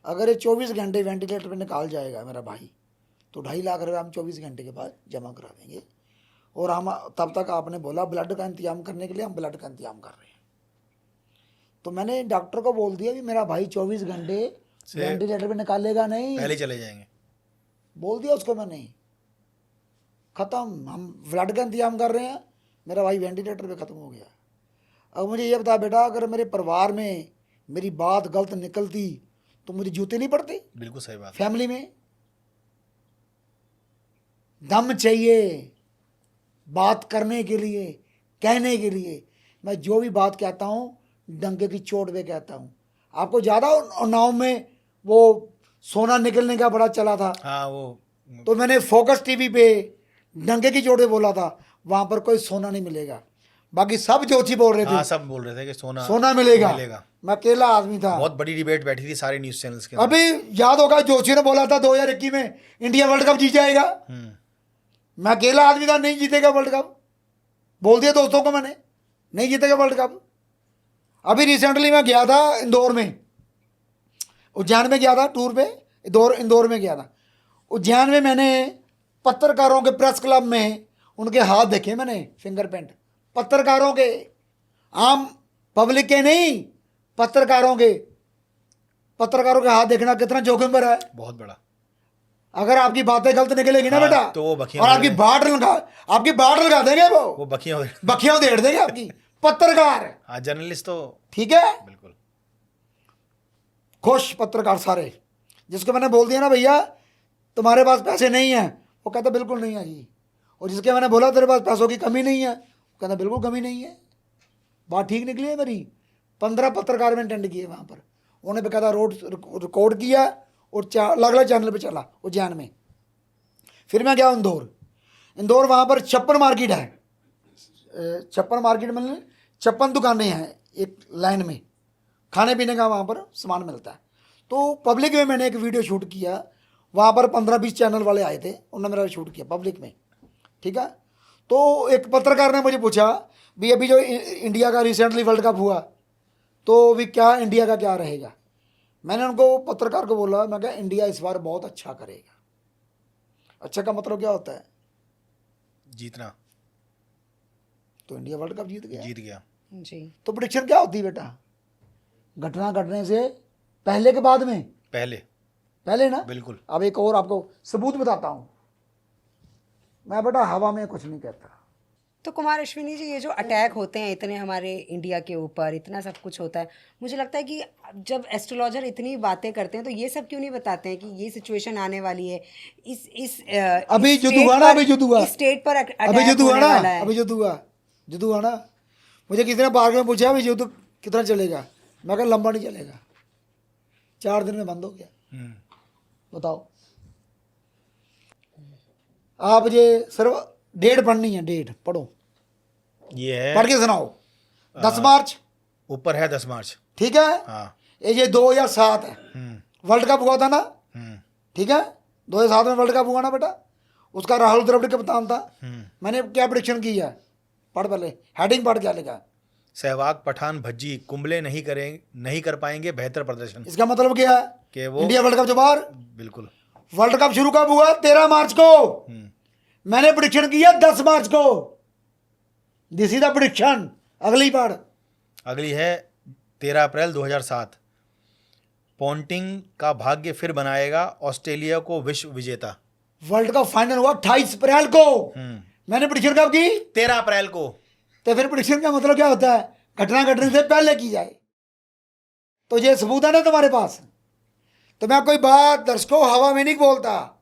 अगर ये 24 घंटे वेंटिलेटर पे निकाल जाएगा मेरा भाई, तो 2.5 लाख रुपये हम 24 घंटे के बाद जमा करा देंगे। और हम तब तक आपने बोला ब्लड का इंतजाम करने के लिए, हम ब्लड का इंतजाम कर रहे हैं। तो मैंने डॉक्टर को बोल दिया कि मेरा भाई 24 घंटे वेंटिलेटर पे निकालेगा नहीं, पहले चले जाएंगे। बोल दिया उसको मैंने, ख़त्म, हम ब्लड का इंतजाम कर रहे हैं, मेरा भाई वेंटिलेटर पे ख़त्म हो गया। अब मुझे ये बता बेटा, अगर मेरे परिवार में मेरी बात गलत निकलती तो मुझे जूते नहीं पड़ते? बिल्कुल सही बात। फैमिली में दम चाहिए बात करने के लिए, कहने के लिए। मैं जो भी बात कहता हूँ डंके की चोट पे कहता हूँ। आपको ज़्यादा नाव में वो सोना निकलने का बड़ा चला था, हाँ वो तो मैंने फोकस टीवी पे डंके की चोट पे बोला था, वहाँ पर कोई सोना नहीं मिलेगा। बाकी सब जोशी बोल रहे थे, हाँ सब बोल रहे थे कि सोना मिलेगा। मैं अकेला आदमी था। बहुत बड़ी डिबेट बैठी थी सारे न्यूज़ चैनल्स के। अभी याद होगा जोशी ने बोला था 2021 में इंडिया वर्ल्ड कप जीत जाएगा। मैं अकेला आदमी था, नहीं जीतेगा वर्ल्ड कप, बोल दिया दोस्तों को मैंने, नहीं जीतेगा वर्ल्ड कप। अभी रिसेंटली मैं गया था इंदौर में, उज्जैन में गया था टूर पे, इंदौर में गया था। उज्जैन में मैंने पत्रकारों के प्रेस क्लब में उनके हाथ देखे मैंने, फिंगरप्रिंट पत्रकारों के, आम पब्लिक के नहीं, पत्रकारों के हाथ देखना कितना जोखिम भरा है। बहुत बड़ा। अगर आपकी बातें गलत निकलेगी ना बेटा, तो वो बखियां और आपकी बाट लगा देंगे, वो बखियां उधेड़ देंगे आपकी। पत्रकार, हाँ जर्नलिस्ट तो ठीक है, बिल्कुल खुश पत्रकार सारे। जिसको मैंने बोल दिया ना भैया तुम्हारे पास पैसे नहीं है, वो कहता बिल्कुल नहीं है जी। और जिसके मैंने बोला तेरे पास पैसों की कमी नहीं है, कहता बिल्कुल कमी नहीं है, बात ठीक निकली है मेरी। 15 पत्रकार में अटेंड किए वहाँ पर, उन्होंने बेकायदा रोड रिकॉर्ड किया और अलग अलग चैनल पे चला उज्जैन में। फिर मैं गया इंदौर, वहाँ पर 56 मार्केट है, 56 मार्केट में 56 दुकानें हैं एक लाइन में, खाने पीने का वहाँ पर सामान मिलता है। तो पब्लिक में मैंने एक वीडियो शूट किया, वहाँ पर 15-20 चैनल वाले आए थे, उन्होंने मेरा शूट किया पब्लिक में, ठीक है। तो एक पत्रकार ने मुझे पूछा भी अभी जो इंडिया का रिसेंटली वर्ल्ड कप हुआ तो भी क्या इंडिया का क्या रहेगा। मैंने उनको पत्रकार को बोला, मैं कहा इंडिया इस बार बहुत अच्छा करेगा। अच्छा का मतलब क्या होता है? जीतना। तो इंडिया वर्ल्ड कप जीत गया। जी। तो प्रेडिक्शन क्या होती है बेटा? घटना घटने से पहले के बाद में? पहले ना, बिल्कुल। अब एक और आपको सबूत बताता हूं, मैं बेटा हवा में कुछ नहीं कहता। तो कुमार अश्विनी जी, ये जो अटैक होते हैं इतने हमारे इंडिया के ऊपर, इतना सब कुछ होता है, मुझे लगता है कि जब एस्ट्रोलॉजर इतनी बातें करते हैं तो ये सब क्यों नहीं बताते हैं कि ये सिचुएशन आने वाली है, इस अभी इस युद्ध स्टेट हुआ ना, पर- अभी युद्ध हुआ, इस स्टेट पर अभी अटैक युद्ध हुआ होने ना, वाला है। अभी युद्ध हुआ ना। मुझे किसी ने पार्क में पूछा अभी युद्ध कितना चलेगा, मैं कहा लंबा नहीं चलेगा, 4 दिन में बंद हो गया। बताओ आप, ये सिर्फ डेट पढ़नी है, डेट पढ़ो, ये है, पढ़ के सुनाओ। 10 मार्च ऊपर है 10 मार्च। ठीक है, हाँ। ये 2007 है, वर्ल्ड कप हुआ था ना, हम्म। ठीक है, 2007 में वर्ल्ड कप हुआ ना बेटा, उसका राहुल द्रविड़ कप्तान था। मैंने क्या प्रेडिक्शन की है, पढ़ पहले, हेडिंग पढ़, क्या लिखा? सहवाग पठान भज्जी कुंबले नहीं कर पाएंगे बेहतर प्रदर्शन। इसका मतलब क्या है कि वो इंडिया वर्ल्ड कप जो बाहर, बिल्कुल। वर्ल्ड कप शुरू कब हुआ? 13 मार्च को। मैंने प्रेडिक्शन किया 10 मार्च को। This is the prediction. अगली पढ़। अगली है 13 अप्रैल 2007। पोंटिंग का भाग्य फिर बनाएगा ऑस्ट्रेलिया को विश्व विजेता। वर्ल्ड कप फाइनल हुआ 28 अप्रैल को। मैंने प्रेडिक्शन कब की? 13 अप्रैल को। तो फिर प्रेडिक्शन का मतलब क्या होता है? घटना घटने से पहले की जाए। तो ये सबूत है ना तुम्हारे पास। तो मैं कोई बात दर्शकों हवा में नहीं बोलता,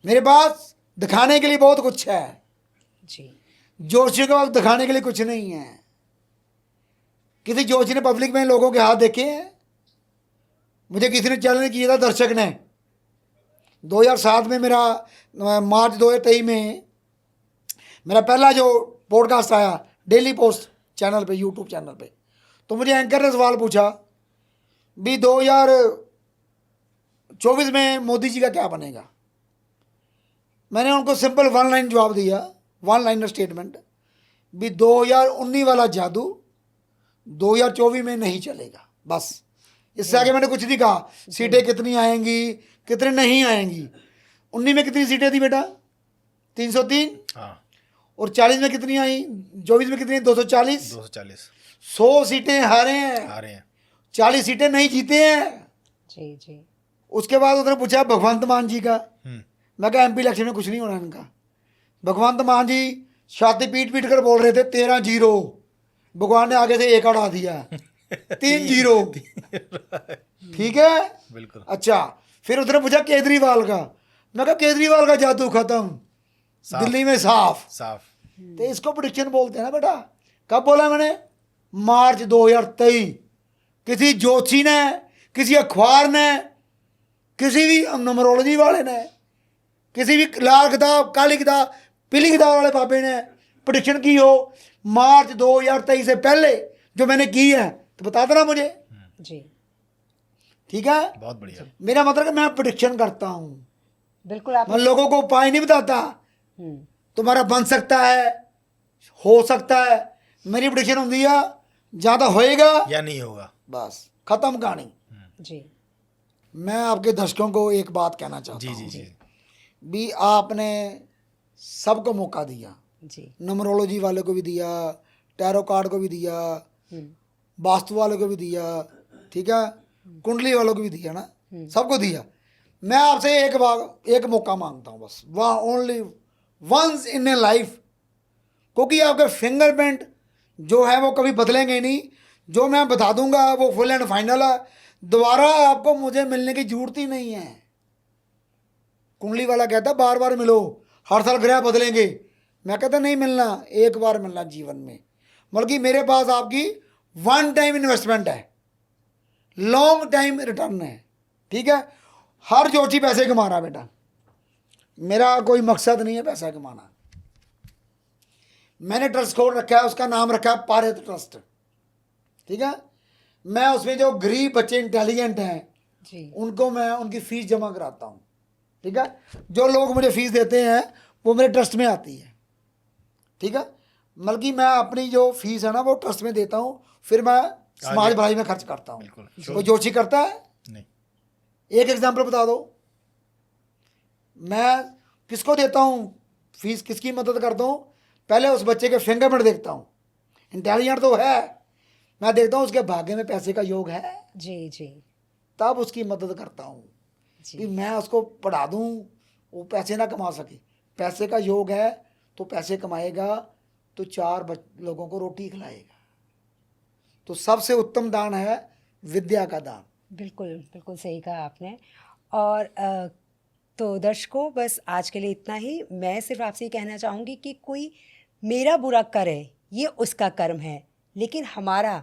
मेरे पास दिखाने के लिए बहुत कुछ है जी। जोशी के पास दिखाने के लिए कुछ नहीं है। किसी जोशी ने पब्लिक में लोगों के हाथ देखे हैं? मुझे किसी ने चैलेंज किया था, दर्शक ने। 2007 में मेरा मार्च 2023 में मेरा पहला जो पॉडकास्ट आया डेली पोस्ट चैनल पे, यूट्यूब चैनल पे, तो मुझे एंकर ने सवाल पूछा भी 2024 में मोदी जी का क्या बनेगा। मैंने उनको सिंपल 1 लाइन जवाब दिया, 1 लाइनर स्टेटमेंट, भी 2019 वाला जादू 2024 में नहीं चलेगा। बस, इससे आगे मैंने कुछ नहीं कहा। सीटें कितनी आएंगी, कितने नहीं आएंगी। 19 में कितनी सीटें थी बेटा? 303। हाँ। और 40 में कितनी आई? 24 में कितनी? 240। 100 सीटें हारे हैं, 40 सीटें नहीं जीते हैं। जी जी। उसके बाद उसने पूछा भगवंत मान जी का। मैं कहा MP इलेक्शन में कुछ नहीं होना इनका। भगवंत मान जी छाती पीट पीट कर बोल रहे थे 13-0, भगवान ने आगे से 1 उड़ा दिया, 3-0। ठीक है, बिल्कुल। अच्छा, फिर उसने पूछा केजरीवाल का। मैं कहा केजरीवाल का जादू खत्म, दिल्ली में साफ। तो इसको प्रेडिक्शन बोलते हैं ना बेटा। कब बोला मैंने? मार्च 2023। किसी ज्योतिषी ने, किसी अखबार ने, किसी भी न्यूमरोलॉजी वाले ने, किसी भी लाल किताब, काली किताब, पीली किताब वाले बाबे ने प्रेडिक्शन की हो मार्च 2023 से पहले जो मैंने की है, तो बता देना मुझे। जी, ठीक है, बहुत बढ़िया। मेरा मतलब कि मैं प्रेडिक्शन करता हूँ, बिल्कुल। आप मैं लोगों को उपाय नहीं बताता। तुम्हारा बन सकता है, हो सकता है, मेरी प्रेडिक्शन होती है ज़्यादा होएगा या नहीं होगा, बस खत्म कहानी। जी। मैं आपके दर्शकों को एक बात कहना चाहता जी हूँ जी जी। भी आपने सबको मौका दिया, जी। न्यूमरोलॉजी वाले को भी दिया, टैरो कार्ड को भी दिया, वास्तु वाले को भी दिया, ठीक है, कुंडली वालों को भी दिया ना, सबको दिया। मैं आपसे एक मौका मांगता हूँ बस, वहाँ only once in a life, क्योंकि आपके फिंगरप्रिंट जो है वो कभी बदलेंगे नहीं। जो मैं बता दूंगा वो फुल एंड फाइनल है, दोबारा आपको मुझे मिलने की जरूरत ही नहीं है। कुंडली वाला कहता बार बार मिलो, हर साल ग्रह बदलेंगे, मैं कहता नहीं मिलना, एक बार मिलना जीवन में। बल्कि मेरे पास आपकी वन टाइम इन्वेस्टमेंट है, लॉन्ग टाइम रिटर्न है। ठीक है, हर जोशी पैसे कमा रहा बेटा, मेरा कोई मकसद नहीं है पैसा कमाना। मैंने ट्रस्ट खोल रखा है, उसका नाम रखा है पारित ट्रस्ट। ठीक है, मैं उसमें जो गरीब बच्चे इंटेलिजेंट हैं जी उनको मैं उनकी फ़ीस जमा कराता हूँ। ठीक है, जो लोग मुझे फ़ीस देते हैं वो मेरे ट्रस्ट में आती है। ठीक है, बल्कि मैं अपनी जो फीस है ना वो ट्रस्ट में देता हूँ, फिर मैं समाज भलाई में खर्च करता हूँ। बिल्कुल। कोई जोशी करता है? नहीं। एक एग्जाम्पल बता दो, मैं किसको देता हूँ फीस, किसकी मदद करता हूँ? पहले उस बच्चे के फिंगरप्रिंट देखता हूँ, इंटेलिजेंट तो है, मैं देखता हूँ उसके भाग्य में पैसे का योग है, जी जी तब उसकी मदद करता हूँ कि जी मैं उसको पढ़ा दूँ, वो पैसे ना कमा सके। पैसे का योग है तो पैसे कमाएगा तो चार लोगों को रोटी खिलाएगा। तो सबसे उत्तम दान है विद्या का दान। बिल्कुल बिल्कुल सही कहा आपने। और तो दर्शकों, बस आज के लिए इतना ही। मैं सिर्फ आपसे ये कहना चाहूँगी कि कोई मेरा बुरा करे ये उसका कर्म है, लेकिन हमारा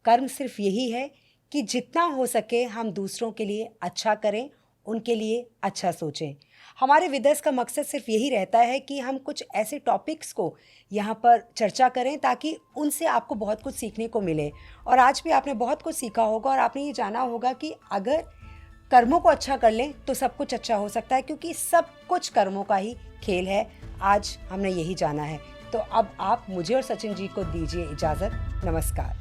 कर्म सिर्फ यही है कि जितना हो सके हम दूसरों के लिए अच्छा करें, उनके लिए अच्छा सोचें। हमारे विदर्स का मकसद सिर्फ यही रहता है कि हम कुछ ऐसे टॉपिक्स को यहाँ पर चर्चा करें ताकि उनसे आपको बहुत कुछ सीखने को मिले। और आज भी आपने बहुत कुछ सीखा होगा और आपने ये जाना होगा कि अगर कर्मों को अच्छा कर लें तो सब कुछ अच्छा हो सकता है, क्योंकि सब कुछ कर्मों का ही खेल है। आज हमने यही जाना है। तो अब आप मुझे और सचिन जी को दीजिए इजाज़त। नमस्कार।